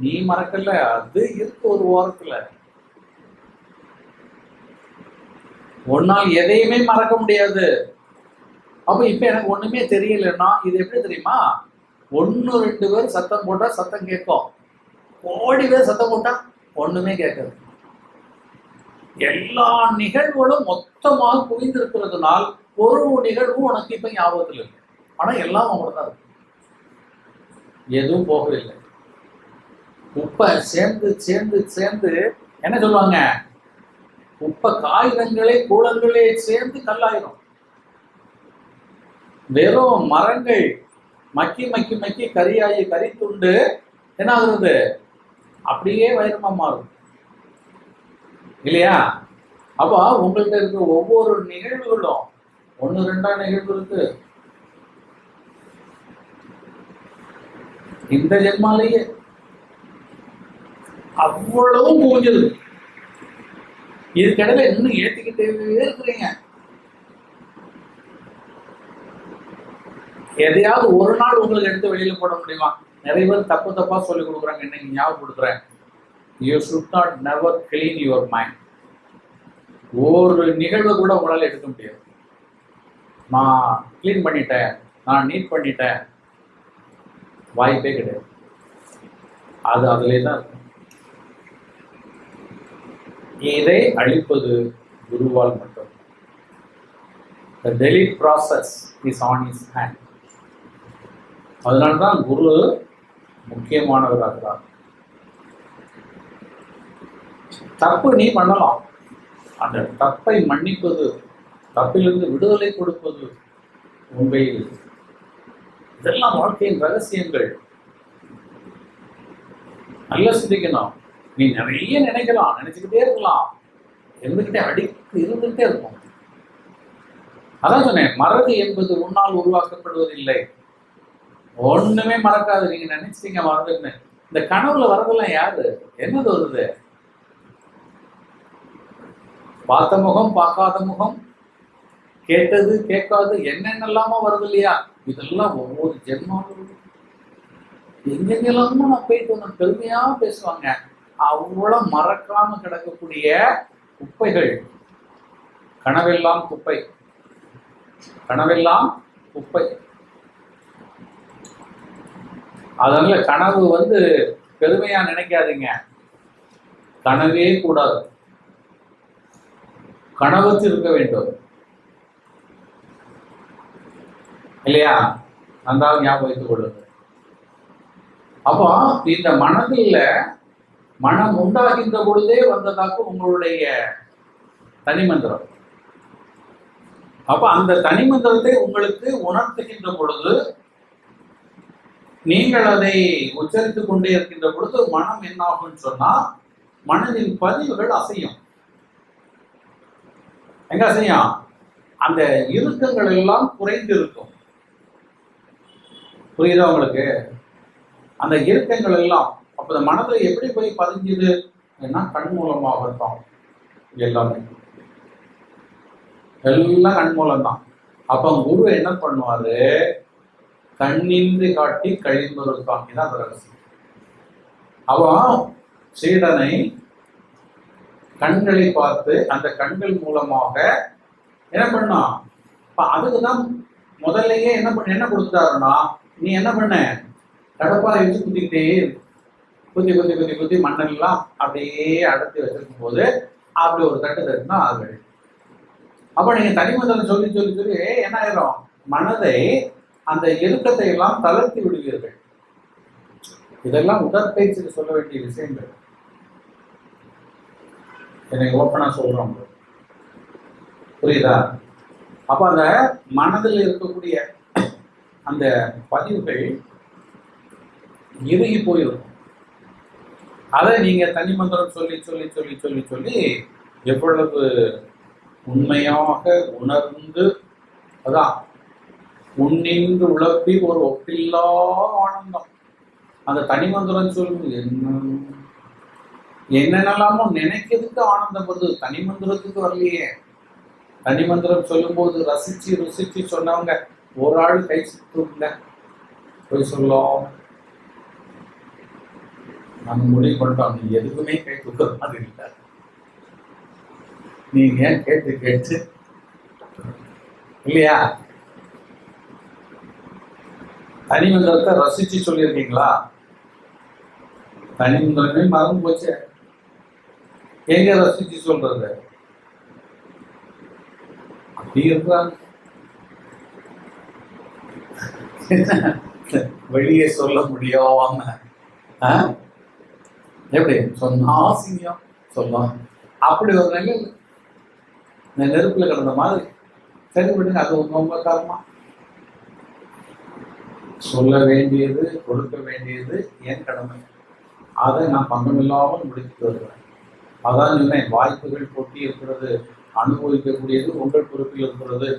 நீ மறக்கல, அது இருக்கு ஒரு ஓரத்துல. ஒன்னால் எதையுமே மறக்க முடியாது. அப்ப இப்ப எனக்கு ஒண்ணுமே தெரியலன்னா இது எப்படி தெரியுமா? 1-2 பேர் சத்தம் போட்டா சத்தம் கேட்கும், கோடி பேர் சத்தம் போட்டா ஒண்ணுமே கேட்காது. எல்லா நிகழ்வுகளும் மொத்தமாக குவிந்திருக்கிறதுனால் ஒரு நிகழ்வு உனக்கு இப்ப ஞாபகத்தில் இருக்கு. ஆனா எல்லாம் அவ்வளவுதான் இருக்கு, எதுவும் போகவில்லை. குப்பை சேர்ந்து சேர்ந்து சேர்ந்து என்ன சொல்லுவாங்க, குப்பை காகிதங்களே கூழங்களே சேர்ந்து கல்லாயிரும். வெறும் மரங்கள் மக்கி மக்கி மக்கி கரியாகி கரித்துண்டு என்ன ஆகுறது, அப்படியே வைரமா மாறும் இல்லையா? அப்போ உங்கள்கிட்ட இருக்க ஒவ்வொரு நிகழ்வுகளும் 1-2 நிகழ்வு இருக்கு. இந்த ஜென்மாலேயே அவ்வளவு முடிஞ்சது. இதுக்கிடையில இன்னும் ஏத்திக்கிட்டே இருக்கிறீங்க. எதையாவது ஒரு நாள் உங்களுக்கு எடுத்து வெளியில போட முடியுமா? நிறைய பேர் தப்பு தப்பா சொல்லி கொடுக்குறாங்க. இன்னைக்கு ஞாபகப்படுத்துறேன், you should not never clean your mind. ஒரு நிகழ்வு கூட உங்களால் எடுக்க முடியாது. நான் கிளீன் பண்ணிட்டேன், நான் நீட் பண்ணிட்டேன், வாய்ப்பே கிடையாது. அது அதிலே தான் இருக்கும். இதை அழிப்பது குருவால் மட்டும். The delete process is on his hand. அதனால்தான் குரு முக்கியமானவராகிறார். தப்பு நீ பண்ணலாம், அந்த தப்பை மன்னிப்பது, தப்பிலிருந்து விடுதலை கொடுப்பது உண்மையில் இதெல்லாம் வாழ்க்கையின் ரகசியங்கள். நல்லா சிந்திக்கணும். நீ நிறைய நினைக்கலாம், நினைச்சுக்கிட்டே இருக்கலாம், இருந்துகிட்டே இருக்கும். அதான் சொன்னேன், மறதி என்பது உன்னால் உருவாக்கப்படுவதில்லை. ஒண்ணுமே மறக்காது. நீங்க நினைச்சிட்டீங்க மறந்துன்னு. இந்த கனவுல வரதெல்லாம் யாரு, என்னது வருது? பார்த்த முகம், பார்க்காத முகம், கேட்டது கேட்காது, என்னென்னலாமோ வருது இல்லையா? இதெல்லாம் ஒவ்வொரு ஜென்மாவும் எங்கெங்கெல்லாமோ நான் போயிட்டு வந்த பெருமையா பேசுவாங்க. அவ்வளவு மறக்காம கிடக்கக்கூடிய குப்பைகள். கனவெல்லாம் குப்பை, கனவெல்லாம் குப்பை. அதனால கனவு பெருமையா நினைக்காதீங்க. கனவே கூடாது, கனவத்து இருக்க வேண்டும் இல்லையா? நன்றாக ஞாபகம் வைத்துக் கொள்ளுங்க. அப்போ இந்த மனதில் மனம் உண்டாகின்ற பொழுதே வந்ததாக உங்களுடைய தனிமந்திரம். அப்ப அந்த தனிமந்திரத்தை உங்களுக்கு உணர்த்துகின்ற பொழுது, நீங்கள் அதை உச்சரித்துக் கொண்டே இருக்கின்ற பொழுது மனம் என்ன ஆகும்னு சொன்னா, மனதின் பதிவுகள் அசையும். எங்க அசையும்? அந்த இறுக்கங்கள் எல்லாம் குறைந்து இருக்கும். புரியுதா உங்களுக்கு? அந்த இறுக்கங்கள் எல்லாம் அப்ப இந்த மனதில் எப்படி போய் பதிஞ்சுது? ஏன்னா கண் மூலமாகத்தான். எல்லாமே எல்லாம் கண் மூலம்தான். அப்ப குரு என்ன பண்ணுவாரு? கண்ணின்றி காட்டி கழிந்தொருத்தான். இதான் அந்த ரகசியம். அவன் சீடனை கண்களை பார்த்து அந்த கண்கள் மூலமாக என்ன பண்ணான்? அதுக்குதான் முதல்லயே என்ன கொடுத்துட்டாருன்னா, நீ என்ன பண்ண, கடப்பாறை வச்சு குத்திக்கிட்டே குத்தி குத்தி குத்தி குத்தி மண்ணெல்லாம் அப்படியே அடர்த்தி வச்சிருக்கும் போது அப்படி ஒரு தட்டு தட்டுனா அது. அப்ப நீங்க தனிமந்திரம் சொல்லி சொல்லி சொல்லி என்ன ஆயிரும்? மனதை அந்த இறுக்கத்தை எல்லாம் தளர்த்தி விடுவீர்கள். இதெல்லாம் உடற்பயிற்சிக்கு சொல்ல வேண்டிய விஷயங்கள். எனக்கு ஓப்பனா சொல்றோம், புரியுதா? அப்ப அந்த மனதில் இருக்கக்கூடிய அந்த பதிவுகள் இறுகி போயிருக்கும். அதை நீங்க தனிமந்திரம் சொல்லி சொல்லி சொல்லி சொல்லி சொல்லி எவ்வளவு உண்மையாக உணர்ந்து, அதான் உன்னின்று உழப்பி ஒரு ஒப்பில்லா ஆனந்தம். அந்த தனிமந்திரம் சொல்லும் என்னென்னலாமோ நினைக்கிறதுக்கு ஆனந்தம் வருது, தனிமந்திரத்துக்கு வரலையே. தனிமந்திரம் சொல்லும் போது ரசிச்சு ருசிச்சு சொன்னவங்க ஒரு ஆள் கை சுத்துங்க போய் சொல்லும். நம்ம முடிவு பண்ணிட்டோம், நீ எதுக்குமே கை கொடுக்குற மாதிரி இல்லை. நீங்க ஏன் கேட்டு கேட்டு இல்லையா? தனிமந்திரத்தை ரசிச்சு சொல்லியிருக்கீங்களா? தனிமந்திரமே மறந்து போச்சு. எங்க ரசிச்சு சொல்றது? இருக்கிறாங்க. வெளியே சொல்ல முடியாம எப்படி சொன்னா சிங்கம் சொல்லுவாங்க. அப்படி ஒரு நிலை இந்த நெருப்புல கிடந்த மாதிரி. சரி விடுங்க, அது உங்க காரணமா. சொல்ல வேண்டியது கொடுக்க வேண்டியது என் கடமை. அதை நான் பங்கமில்லாமல் முடித்துட்டு வருவேன். அதான் சொன்னேன், வாய்ப்புகள் கொட்டி இருக்கிறது, அனுபவிக்கக்கூடியது உங்கள் பொறுப்பில் இருக்கிறது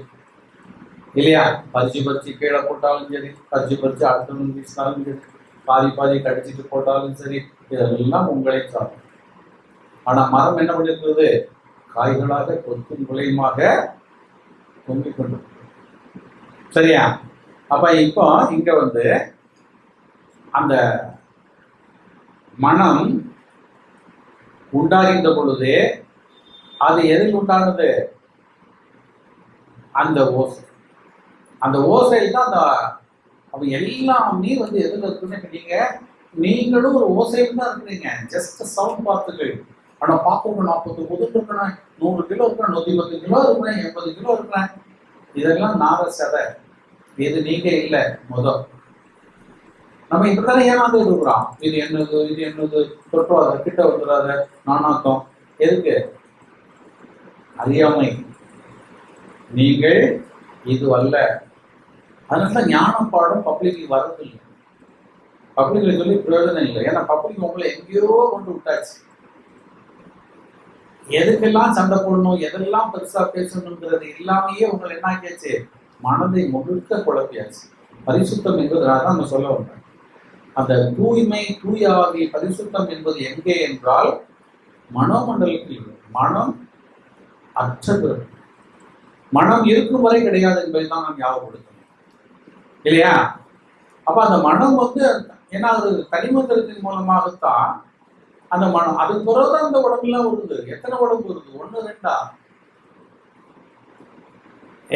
இல்லையா? பறிச்சு கீழே போட்டாலும் சரி, பறிச்சு அடுத்தவங்க வீசினாலும் சரி, பாதி கடிச்சிட்டு போட்டாலும் சரி, இதெல்லாம் உங்களை சாரும். ஆனா மரம் என்ன பண்ணிருக்கிறது? காய்களாக கொத்தும் குலையுமாக தொங்கிக் கொண்டு. சரியா? அப்ப இப்போ இங்க அந்த மனம் உண்டாகின்ற பொழுது அது எதில் உண்டானது? அந்த ஓசை. அந்த ஓசையில் தான் அப்ப எல்லாமே எதுல இருக்குன்னு நீங்களும் ஒரு ஓசையில் தான் இருக்கிறீங்க. ஜஸ்ட் சவுண்ட் பார்த்துக்கு. ஆனா பார்க்க 40 இருக்கிறேன், 100 கிலோ இருக்கிறேன், 110 கிலோ இருக்கிறேன், 80 கிலோ இருக்கிறேன். இதெல்லாம் நார சதை. இது நீங்க இல்லை. நம்ம இப்படித்தானே ஏமாந்து இருக்கிறோம். இது என்னது தொட்டுவாத, கிட்ட வந்துடாத, நானாத்தம். எதுக்கு? அறியாமை. நீங்கள் இது அல்ல. அதனால ஞானம் பாடம் பப்ளிக்கு வரதில்லை. பப்ளிக்ல சொல்லி பிரயோஜனம் இல்லை. ஏன்னா பப்ளிக் உங்களை எங்கேயோ கொண்டு விட்டாச்சு. எதுக்கெல்லாம் சண்டை போடணும், எதெல்லாம் பெருசா பேசணுங்கிறது எல்லாமே உங்களை என்ன ஆக்கியாச்சு? மனதை முழுக்க குழப்பியாச்சு. பரிசுத்தம் என்பதனால தான் நம்ம சொல்ல வந்தோம். அந்த தூய்மை, தூயாகி பரிசுத்தம் என்பது எங்கே என்றால் மனோமண்டலத்தில். மனம் அற்றது. மனம் இருக்கும் வரை கிடையாது என்பதை தான் நாம் ஞாபகப்படுத்தணும் இல்லையா? அப்ப அந்த மனம் ஏன்னா அது தனிமந்திரத்தின் மூலமாகத்தான் அந்த மனம். அதுக்கு பிறகுதான் அந்த உடம்புலாம் வருது. எத்தனை உடம்பு வருது? 1 2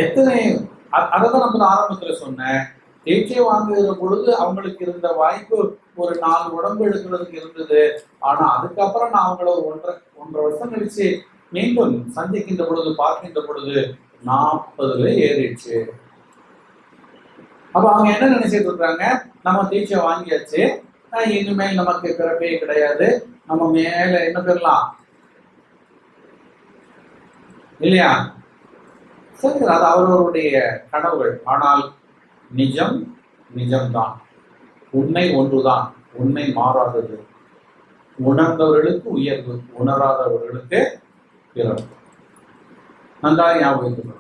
எத்தனை? அதைதான் நம்ம ஆரம்பத்துல சொன்னேன். தீட்சை வாங்குகிற பொழுது அவங்களுக்கு இருந்த வாய்ப்பு ஒரு 4 உடம்பு எடுக்கிறதுக்கு இருந்தது. ஆனா அதுக்கப்புறம் நான் அவங்கள 1.5 வருஷம் கழிச்சு மீண்டும் சந்திக்கின்ற பொழுது, பார்க்கின்ற பொழுது 40ல ஏறிடுச்சு. அப்ப அவங்க என்ன நினைச்சிட்டு இருக்காங்க? நம்ம தீட்சை வாங்கியாச்சு, இனிமேல் நமக்கு பிறப்பே கிடையாது, நம்ம மேல என்ன பெறலாம் இல்லையா? சரி, அது அவரவருடைய கனவுகள். ஆனால் நிஜம் நிஜம்தான். உண்மை ஒன்றுதான். உண்மை மாறாதது. உணர்ந்தவர்களுக்கு உயர்வு, உணராதவர்களுக்கு பிறப்பு. நன்றாக ஞாபகம்.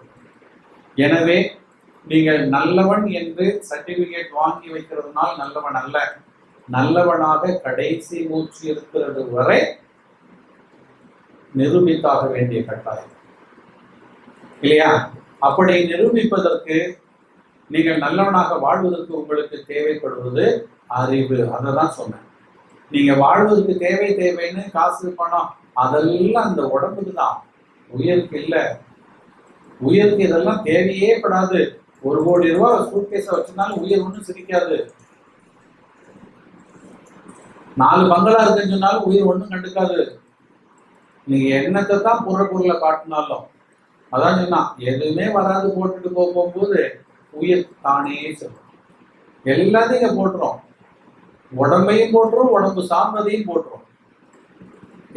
எனவே நீங்கள் நல்லவன் என்று சர்டிபிகேட் வாங்கி வைக்கிறதுனால் நல்லவன் அல்ல. நல்லவனாக கடைசி மூச்சு இருக்கிறது வரை நிரூபித்தாக வேண்டிய கட்டாயம் இல்லையா? அப்படி நிரூபிப்பதற்கு, நீங்கள் நல்லவனாக வாழ்வதற்கு உங்களுக்கு தேவைப்படுவது அறிவு. அதை தான் சொன்னேன். நீங்க வாழ்வதற்கு தேவைன்னு காசு, பணம் அதெல்லாம் அந்த உடம்புக்கு தான். உயிருக்கு இல்லை. உயிருக்கு இதெல்லாம் தேவையே படாது. 1 கோடி ரூபாய் சூட்கேஸ வச்சிருந்தாலும் உயிர் ஒன்றும் சிரிக்காது. 4 பங்களா இருக்குன்னு சொன்னாலும் உயிர் ஒன்றும் கண்டுக்காது. நீங்க என்னத்தை தான் பொருளை காட்டினாலும். அதான் சொன்னா, எதுவுமே வராது போட்டுட்டு போகும்போது உயிர் தானே சொல்லும். எல்லாத்தையும் இங்க போட்டுரும். உடம்பையும் போட்டுரும், உடம்பு சார்ந்ததையும் போட்டுரும்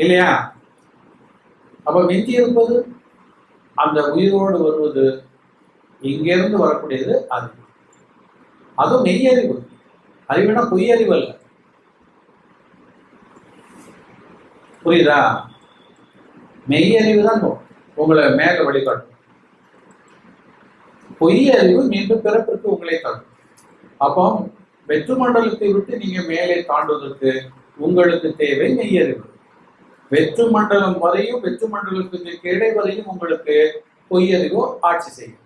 இல்லையா? அப்ப மிஞ்சி இருப்பது அந்த உயிரோடு வருவது, இங்கிருந்து வரக்கூடியது அறிவு. அதுவும் மெய்யறிவு. அறிவுனா பொய்யறிவு அல்ல. புரியுதா? மெய்யறிவு தான் உங்களை மேல வழிகாட்டும். பொய்யறிவு மீண்டும் பிறப்பிற்கு உங்களை தரும். அப்போ வெற்று மண்டலத்தை விட்டு நீங்க மேலே தாண்டுவதற்கு உங்களுக்கு தேவை மெய்யறிவு. வெற்று மண்டலம் வரையும், வெற்று மண்டலத்துக்கு கீழே வரையும் உங்களுக்கு பொய்யறிவு ஆட்சி செய்யும்.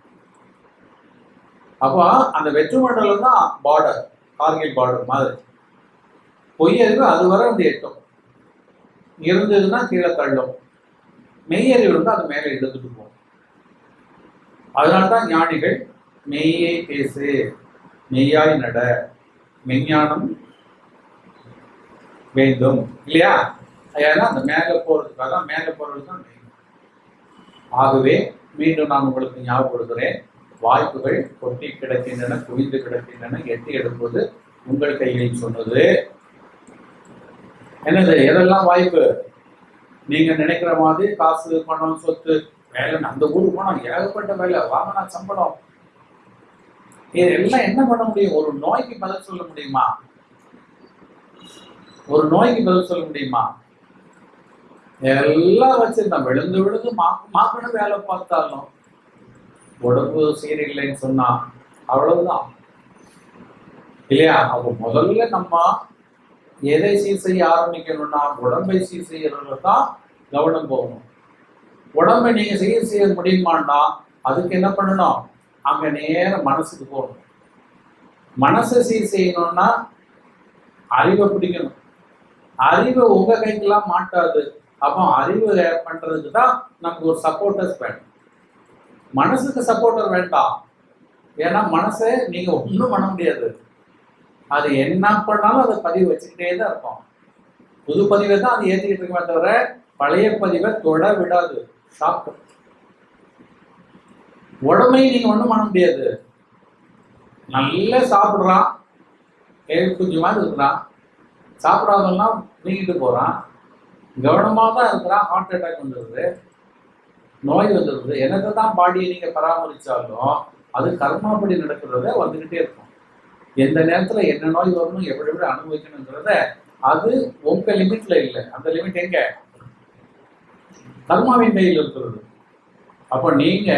அப்போ அந்த வெற்று மண்டலம் தான் பார்டர், கார்கில் பார்டர் மாதிரி. பொய்யறிவு அது வரை எட்டும். இருந்ததுன்னா கீழே தள்ளும். மெய்யறிவு இருந்தால் அது மேலே எடுத்துட்டு போகும். அதனால்தான் ஞானிகள் மெய்யை பேசு, மெய்யாய் நட, மெஞ்ஞானம் வேண்டும் இல்லையா? ஏன்னா அந்த மேலே போறதுக்காக, மேலே போறது தான் மெய். ஆகவே மீண்டும் நான் உங்களுக்கு ஞாபகப்படுத்துகிறேன், வாய்ப்புகள் கொட்டி கிடக்கின்றன, குவிந்து கிடக்கின்றன, எட்டி எடுப்பது உங்கள் கையில் சொன்னது. என்னது, எதெல்லாம் வாய்ப்பு? நீங்க நினைக்கிற மாதிரி காசு, பணம், சொத்து, வேலை, அந்த ஊருக்கு போனா ஏகப்பட்ட வேலை, வாங்கினா சம்பளம், இதெல்லாம் என்ன பண்ண முடியும்? ஒரு நோய்க்கு பதில் சொல்ல முடியுமா? ஒரு நோய்க்கு பதில் சொல்ல முடியுமா? எல்லாம் வச்சிருந்தான் விழுந்து விழுந்து மாக்கணும் வேலை பார்த்தாலும் உடம்பு சீரில்லைன்னு சொன்னா அவ்வளவுதான் இல்லையா? அப்போ முதல்ல நம்ம எதை சீர் செய்ய ஆரம்பிக்கணும்னா உடம்பை சீர் செய்யறதுல தான் கவனம் போகணும். உடம்பை நீங்க சீர் செய்ய முடியுமான்னா அதுக்கு என்ன பண்ணணும்? அங்க நேரம் மனசுக்கு போகணும். மனசை சீர் செய்யணும்னா அறிவை பிடிக்கணும். அறிவை உங்க கைக்கெல்லாம் மாட்டாது. அப்போ அறிவு பண்றதுக்கு தான் நமக்கு ஒரு சப்போர்ட்டர்ஸ் வேணும். மனசுக்கு சப்போர்ட்டர் வேண்டாம். ஏன்னா மனசை நீங்க ஒன்றும் பண்ண முடியாது. அது என்ன பண்ணாலும் அதை பதிவு வச்சுக்கிட்டே தான் இருக்கும். புது பதிவை தான் அது ஏற்றிக்கிட்டு இருக்குமே தவிர பழைய பதிவை தொட விடாது. ஷாக். உடம்பையும் நீங்க ஒன்றும் பண்ண முடியாது. நல்லா சாப்பிட்றான், கொஞ்சமா இருக்கிறான், சாப்பிடாதெல்லாம் நீங்கிட்டு போறான், கவனமாக தான் இருக்கிறான், ஹார்ட் அட்டாக் வந்துடுது, நோய் வந்துடுது. எனக்கு தான் பாடியை நீங்க பராமரிச்சாலும் அது கர்மாப்படி நடக்கிறத வந்துகிட்டே இருக்கும். எந்த நேரத்துல என்ன நோய் வரணும், எப்படி எப்படி அனுபவிக்கணுங்கிறத அது உங்க லிமிட்ல இல்லை. அந்த லிமிட் எங்க? கர்மாவின் கையில் இருக்கிறது. அப்ப நீங்க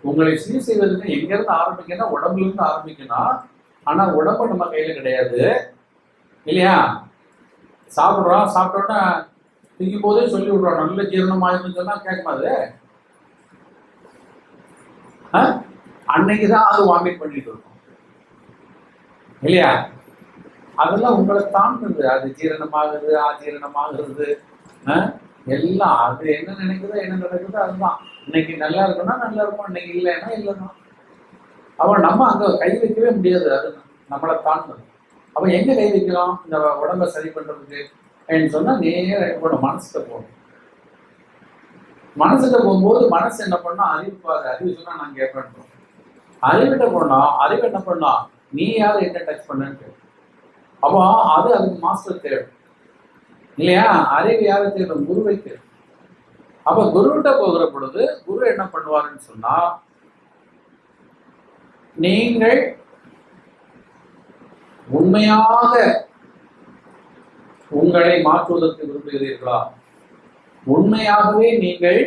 உங்களை சீர் செய்வதற்கு எங்க இருந்து ஆரம்பிக்கணும்? உடம்புல இருந்து ஆரம்பிக்கணும். ஆனா உடம்பு நம்ம கையில கிடையாது இல்லையா? சாப்பிட்றோம், சாப்பிட்டோன்னா திங்கும் போதே சொல்லி விடுறோம் நல்ல ஜீரணமாயிருன்னு சொன்னா கேட்குமாது? அன்னைக்குதான் அது வாமிட் பண்ணிட்டு இருக்கும் இல்லையா? அதெல்லாம் உங்களை தாண்டுது. அது ஜீரணமாகுது, ஆஜீரணமாகுறது எல்லாம் அது என்ன நினைக்குதோ என்ன நடக்குதோ அதுதான். இன்னைக்கு நல்லா இருக்குன்னா நல்லா இருக்கும், இன்னைக்கு இல்லைன்னா இல்லைன்னா. அவன் நம்ம அங்க கை வைக்கவே முடியாது. அது நம்மளை தாண்டுது. அப்ப எங்க கை வைக்கிறோம்? இந்த உடம்பை சரி பண்றதுக்கு சொன்னா நேரம் மனசுக்கு போகணும். மனசுக்கு போகும்போது மனசு என்ன பண்ணா அறிவிப்பாரு. அறிவு சொன்னா நான் கேட்பேன். அறிவிட்ட போனோம். அறிவு என்ன பண்ணா நீ யாரும் என்ன டச் பண்ணு. அப்போ அது அதுக்கு மாஸ்டர் தேடும் இல்லையா? அறிவு யாரை தேடும்? குருவை தேடும். அப்ப குருவிட்ட போகிற பொழுது குரு என்ன பண்ணுவாருன்னு சொன்னா, நீங்கள் உண்மையாக உங்களை மாற்றுவதற்கு விரும்புகிறீர்களா? உண்மையாகவே நீங்கள்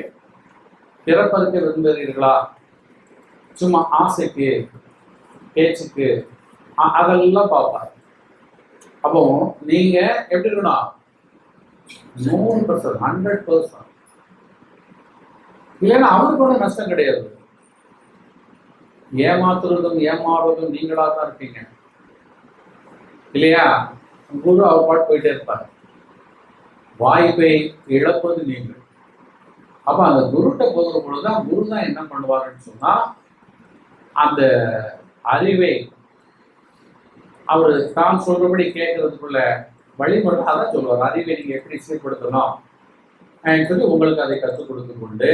பிறப்பதற்கு விரும்புகிறீர்களா? சும்மா ஆசைக்கு பேச்சுக்கு அதெல்லாம் பார்ப்பார். அப்போ நீங்க எப்படி இருக்கணும்? 100%, 100%. இல்லைன்னா அவருக்கு ஒன்றும் நஷ்டம் கிடையாது. ஏமாத்துறதும் ஏமாறுவதும் நீங்களா தான் இருப்பீங்க இல்லையா? குரு அவர் பாட்டு போயிட்டே இருப்பார். வாய்ப்பை இழப்பது நீங்கள். அப்ப அந்த குருட்ட போகிற பொழுதுதான் குரு தான் என்ன பண்ணுவாருன்னு சொன்னா அந்த அறிவை அவரு தான் சொல்றபடி கேட்கறதுக்குள்ள வழிமுறை அதான் சொல்லுவார். அறிவை நீங்க எப்படி சீர்படுத்தணும் சொல்லி உங்களுக்கு அதை கற்றுக் கொடுத்து கொண்டு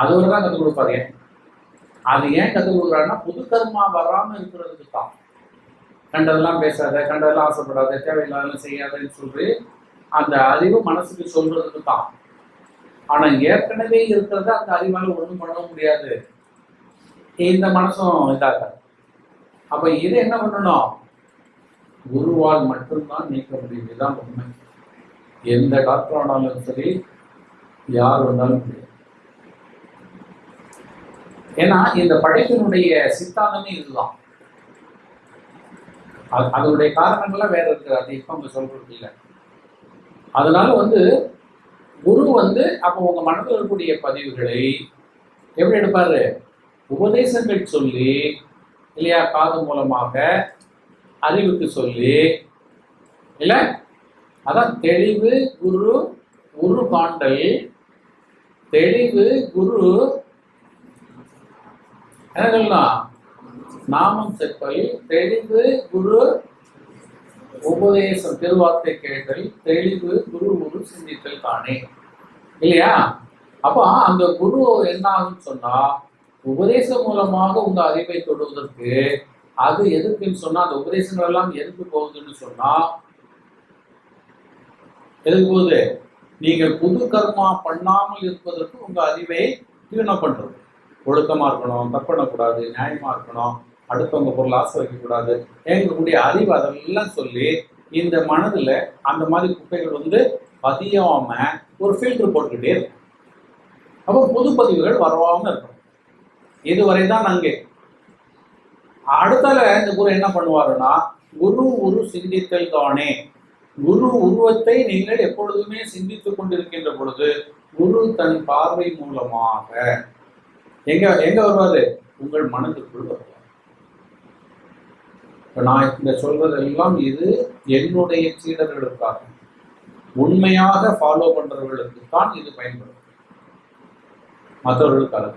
அது ஒரு தான் கற்றுக் கொடுப்பாரு. அது ஏன் கற்றுக் கொடுக்குறாருன்னா புது கர்மா வராம இருக்கிறதுக்கு தான். கண்டதெல்லாம் பேசாத, கண்டதெல்லாம் ஆசைப்படாத, தேவையில்லாதெல்லாம் செய்யாதன்னு சொல்லி அந்த அறிவு மனசுக்கு சொல்றதுக்கு தான். ஆனா ஏற்கனவே இருக்கிறத அந்த அறிவால ஒன்றும் பண்ண முடியாது. இந்த மனசும் இதாக. அப்ப இதை என்ன பண்ணணும்? குருவால் மட்டும்தான் நீக்க முடியும். இதுதான் உண்மை. எந்த டாக்டர் ஆனாலும் சரி, யார் வந்தாலும் முடியும். ஏன்னா இந்த படைப்பினுடைய சித்தாந்தமே இதுதான். அதனுடைய காரணங்கள்லாம் வேற இருக்கு. அது இப்ப அவங்க சொல்றது இல்லை. அதனால குரு அப்ப உங்க மனதில் இருக்கக்கூடிய பதிவுகளை எப்படி எடுப்பாரு? உபதேசங்கள் சொல்லி இல்லையா? காது மூலமாக அறிவுக்கு சொல்லி இல்ல? அதான் தெளிவு குரு, குரு காண்டல், தெளிவு குரு என்ன சொல்லலாம்? நாமம் செப்பல், தெளிவு குரு உபதேசம், திருவார்த்தை கேட்டல், தெளிவு குரு சிந்தித்தல் தானே இல்லையா? அப்போ அந்த குரு என்ன ஆகுன்னு சொன்னா உபதேசம் மூலமாக உங்க அறிவை தொடுவதற்கு அது எதுக்குன்னு சொன்னா அந்த உபதேசங்கள் எல்லாம் எதுக்கு போகுதுன்னு சொன்னா எதுக்கு போகுது? நீங்கள் புது கர்மா பண்ணாமல் இருப்பதற்கு உங்க அறிவை தீவனம் பண்றது. ஒழுக்கமா இருக்கணும், தப்பு பண்ணக்கூடாது, நியாயமா இருக்கணும், அடுத்தவங்க பொருள் ஆசை வைக்கக்கூடாது, எங்களுடைய அறிவு அதெல்லாம் சொல்லி இந்த மனதுல அந்த மாதிரி குப்பைகள் வந்து பதியாம ஒரு ஃபில்டர் போட்டுக்கிட்டே இருக்கும். அப்போ புது பதிவுகள் வரவாம இருக்கும். இதுவரை தான் அங்கே. அடுத்தால இந்த குரு என்ன பண்ணுவாருன்னா, குரு உரு சிந்தித்தல் தானே. குரு உருவத்தை நீங்கள் எப்பொழுதுமே சிந்தித்துக் கொண்டிருக்கின்ற பொழுது குரு தன் பார்வை மூலமாக எங்க எங்க வருவாரு? உங்கள் மனதுக்குள் வருவார். நான் இந்த சொல்வதெல்லாம் இது என்னுடைய சீடர்களுக்காக, உண்மையாக ஃபாலோ பண்றவர்களுக்கு தான் இது பயன்படும், மற்றவர்களுக்காக.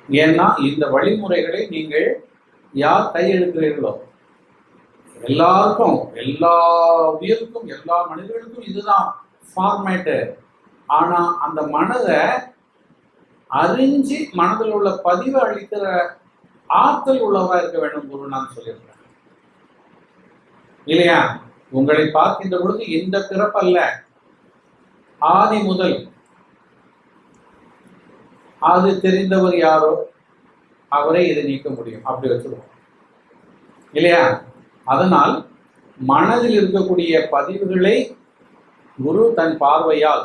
ஏன்னா இந்த வழிமுறைகளை நீங்கள் யார் கையெழுக்கிறீர்களோ எல்லாருக்கும், எல்லா உயிருக்கும், எல்லா மனிதர்களுக்கும் இதுதான் ஃபார்மேட்டு. ஆனா அந்த மனதை அறிஞ்சு மனதில் உள்ள பதிவை அளிக்கிற ஆற்றல் உள்ளவராக இருக்க வேண்டும் குரு நான் சொல்லியிருக்கேன் இல்லையா? உங்களை பார்க்கின்ற பொழுது இந்த பிறப்பல்ல, ஆதி முதல் அது தெரிந்தவர் யாரோ அவரை இதை நீக்க முடியும், அப்படி வச்சுருவோம் இல்லையா? அதனால் மனதில் இருக்கக்கூடிய பதிவுகளை குரு தன் பார்வையால்,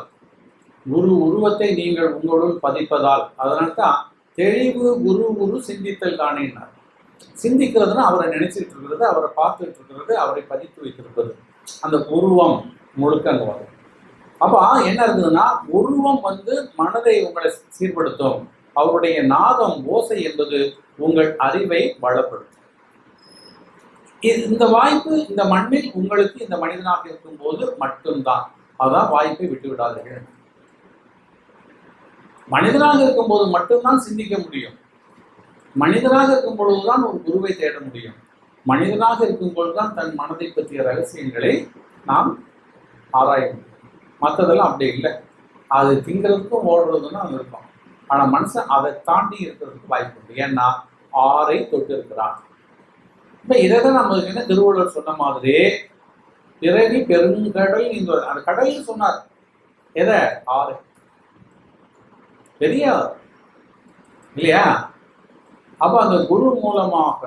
குரு உருவத்தை நீங்கள் உங்களுள் பதிப்பதால், அதனால்தான் தெளிவு குரு குரு சிந்தித்தல் தானேன்னார். சிந்திக்கிறதுனா அவரை நினைச்சிட்டு இருக்கிறது, அவரை பார்த்துட்டு இருக்கிறது, அவரை பதித்து வைத்திருப்பது, அந்த உருவம் முழுக்க அங்கே வரும். அப்போ என்ன இருக்குதுன்னா, உருவம் வந்து மனதை உங்களை சீர்படுத்தும், அவருடைய நாதம் ஓசை என்பது உங்கள் அறிவை வளப்படுத்தும். இந்த வாய்ப்பு இந்த மண்ணில் உங்களுக்கு இந்த மனிதனாக இருக்கும் போது மட்டும்தான். அதான் வாய்ப்பை விட்டு விடாதீர்கள். மனிதனாக இருக்கும் போது மட்டும்தான் சிந்திக்க முடியும். மனிதனாக இருக்கும் பொழுதுதான் ஒரு குருவை தேட முடியும். மனிதனாக இருக்கும் பொழுதுதான் தன் மனதை பற்றிய ரகசியங்களை நாம் ஆராய முடியும். மற்றதெல்லாம் அப்படி இல்லை. அது திங்கிறதுக்கும் ஓடுறதுன்னு அங்கே இருக்கும். ஆனால் மனுஷன் அதை தாண்டி இருக்கிறதுக்கு வாய்ப்பு உண்டு. ஏன்னா ஆறை தொட்டு இருக்கிறான். இப்போ இதை தான் நம்ம என்ன திருவள்ளுவர் சொன்ன மாதிரி பிறவி பெருங்கடல் இந்த அந்த கடல் சொன்னார். எதை? ஆறு. பெரிய இல்லையா? அப்போ அந்த குரு மூலமாக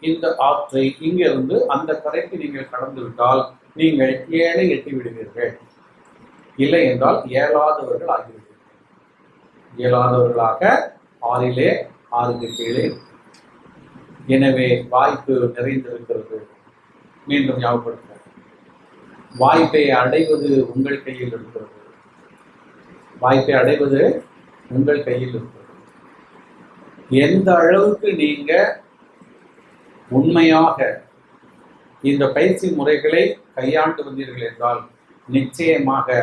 இந்த ஆற்றை இங்கிருந்து அந்த கரைக்கு நீங்கள் கடந்து விட்டால் நீங்கள் ஏழை எட்டி விடுவீர்கள். இல்லை என்றால் இயலாதவர்கள் ஆகிவிடுவீர்கள். இயலாதவர்களாக ஆறிலே ஆறுக்கு கீழே. எனவே வாய்ப்பு நிறைந்திருக்கிறது. மீண்டும் ஞாபகப்படுத்த, வாய்ப்பை அடைவது உங்கள் கையில் இருக்கிறது. வாய்ப்பை அடைவது உங்கள் கையில் இருக்கிறது. எந்த அளவுக்கு நீங்க உண்மையாக இந்த பயிற்சி முறைகளை கையாண்டு வந்தீர்கள் என்றால் நிச்சயமாக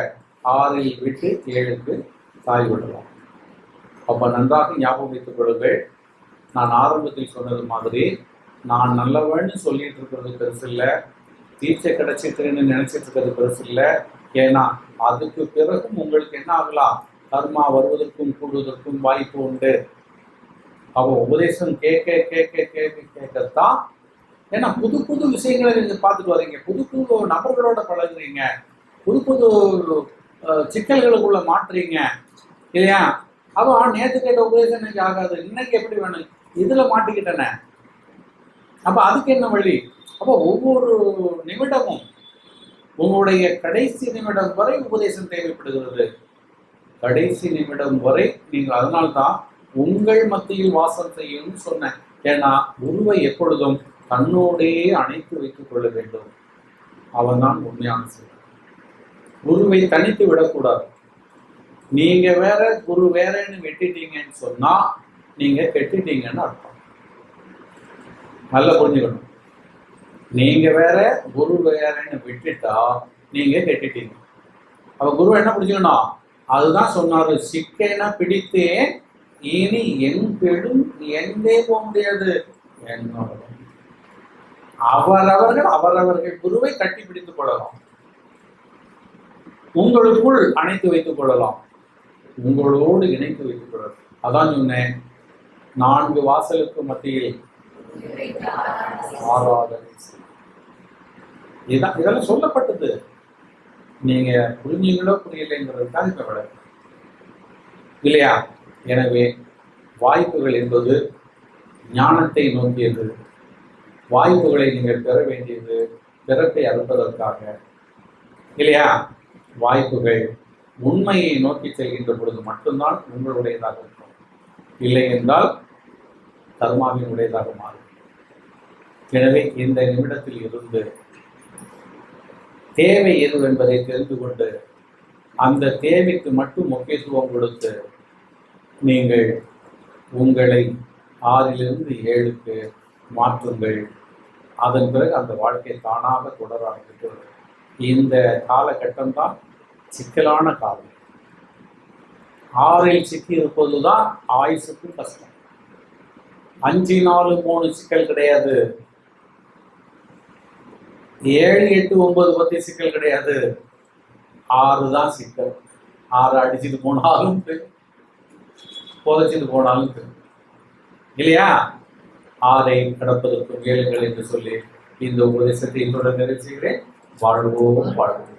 6 விட்டு 7க்கு தாய் விடலாம். அப்ப நன்றாக ஞாபகம் வைத்துக் கொள்ளுங்கள். நான் ஆரம்பத்தில் சொன்னது மாதிரி நான் நல்லவன்னு சொல்லிட்டு இருக்கிறது பெருசு இல்லை, தீட்சை கிடைச்சிட்டுன்னு நினைச்சிட்டு இருக்கிறது பெருசு இல்லை. ஏன்னா அதுக்கு பிறகும் உங்களுக்கு என்ன ஆகலாம்? கர்மா வருவதற்கும் கூடுவதற்கும் வாய்ப்பு உண்டு. அப்போ உபதேசம் கேட்க கேட்க கேட்க கேட்கத்தான். ஏன்னா புது புது விஷயங்களை நீங்க பார்த்துட்டு வரீங்க, புது புது நபர்களோட பழகுறீங்க, புது புது சிக்கல்களுக்குள்ள மாற்றுறீங்க இல்லையா? அப்போ நேற்று கேட்ட உபதேசம் இன்னைக்கு ஆகாது, இன்னைக்கு எப்படி வேணும், இதுல மாட்டிக்கிட்டன. அப்ப அதுக்கு என்ன வழி? அப்போ ஒவ்வொரு நிமிடமும் உங்களுடைய கடைசி நிமிடம் வரை உபதேசம் தேவைப்படுகிறது. கடைசி நிமிடம் வரை நீங்கள் அதனால்தான் உங்கள் மத்தியில் வாசம் செய்யணும்னு சொன்னேன். ஏன்னா குருவை எப்பொழுதும் தன்னோடே அணைத்து வைத்துக் கொள்ள வேண்டும். அவன் தான் உண்மையான செயல். குருவை தனித்து விடக்கூடாது. நீங்க வேற குரு வேறன்னு வெட்டிட்டீங்கன்னு சொன்னா நீங்க கெட்டிட்டீங்கன்னு அர்த்தம். நல்லா புரிஞ்சுக்கணும். நீங்க வேற குரு வேறன்னு விட்டுட்டா நீங்க கெட்டிட்டீங்க. அப்ப குரு என்ன புரிஞ்சுக்கணும்? அதுதான் சொன்னாரு, சிக்கேன பிடித்தேன் இனி என் பெடும் எங்கே போக முடியாது. என்னோட அவரவர்கள் குருவை கட்டி பிடித்துக் கொள்ளலாம், உங்களுக்குள் அணைத்து வைத்துக் கொள்ளலாம். உங்களோடு இணைத்து வைத்துக்கிறார். அதான் சொன்னேன், 4 வாசலுக்கு மத்தியில் ஆராதனை. இதெல்லாம் சொல்லப்பட்டது. நீங்க புரிஞ்சீங்களோ புரியலைங்கிறதுதான் இந்த விளக்கம் இல்லையா? எனவே வாய்ப்புகள் என்பது ஞானத்தை நோக்கியது. வாய்ப்புகளை நீங்கள் பெற வேண்டியது பிறப்பை அறுப்பதற்காக இல்லையா? வாய்ப்புகள் உண்மையை நோக்கி செல்கின்ற பொழுது மட்டும்தான் உங்களுடையதாக இருக்கும். இல்லை என்றால் கர்மாவினுடையதாக மாறும். எனவே இந்த நிமிடத்தில் இருந்து தேவை எது என்பதை தெரிந்து கொண்டு அந்த தேவைக்கு மட்டும் முக்கியத்துவம் கொடுத்து நீங்கள் உங்களை 6லிருந்து 7க்கு மாற்றுங்கள். அதன் பிறகு அந்த வாழ்க்கை தானாக தொடர ஆரம்பிக்கிறது. இந்த காலகட்டம் தான் சிக்கலான காலம். 6ல் சிக்கி இருப்பதுதான் ஆயுசுக்கும் கஷ்டம். 5, 4, 3 சிக்கல் கிடையாது. 7, 8, 9 பத்தி சிக்கல் கிடையாது. 6 தான் சிக்கல். 6 அடிச்சுட்டு போனாலும் புதைச்சிட்டு போனாலும் இல்லையா? 6ஐ கடப்பதற்கு முயலுங்கள் என்று சொல்லி இந்த உபதேசத்தை தொடர்ந்து நிறைவு செய்கிறேன். வாழ்வோம் வாழ்வோம்.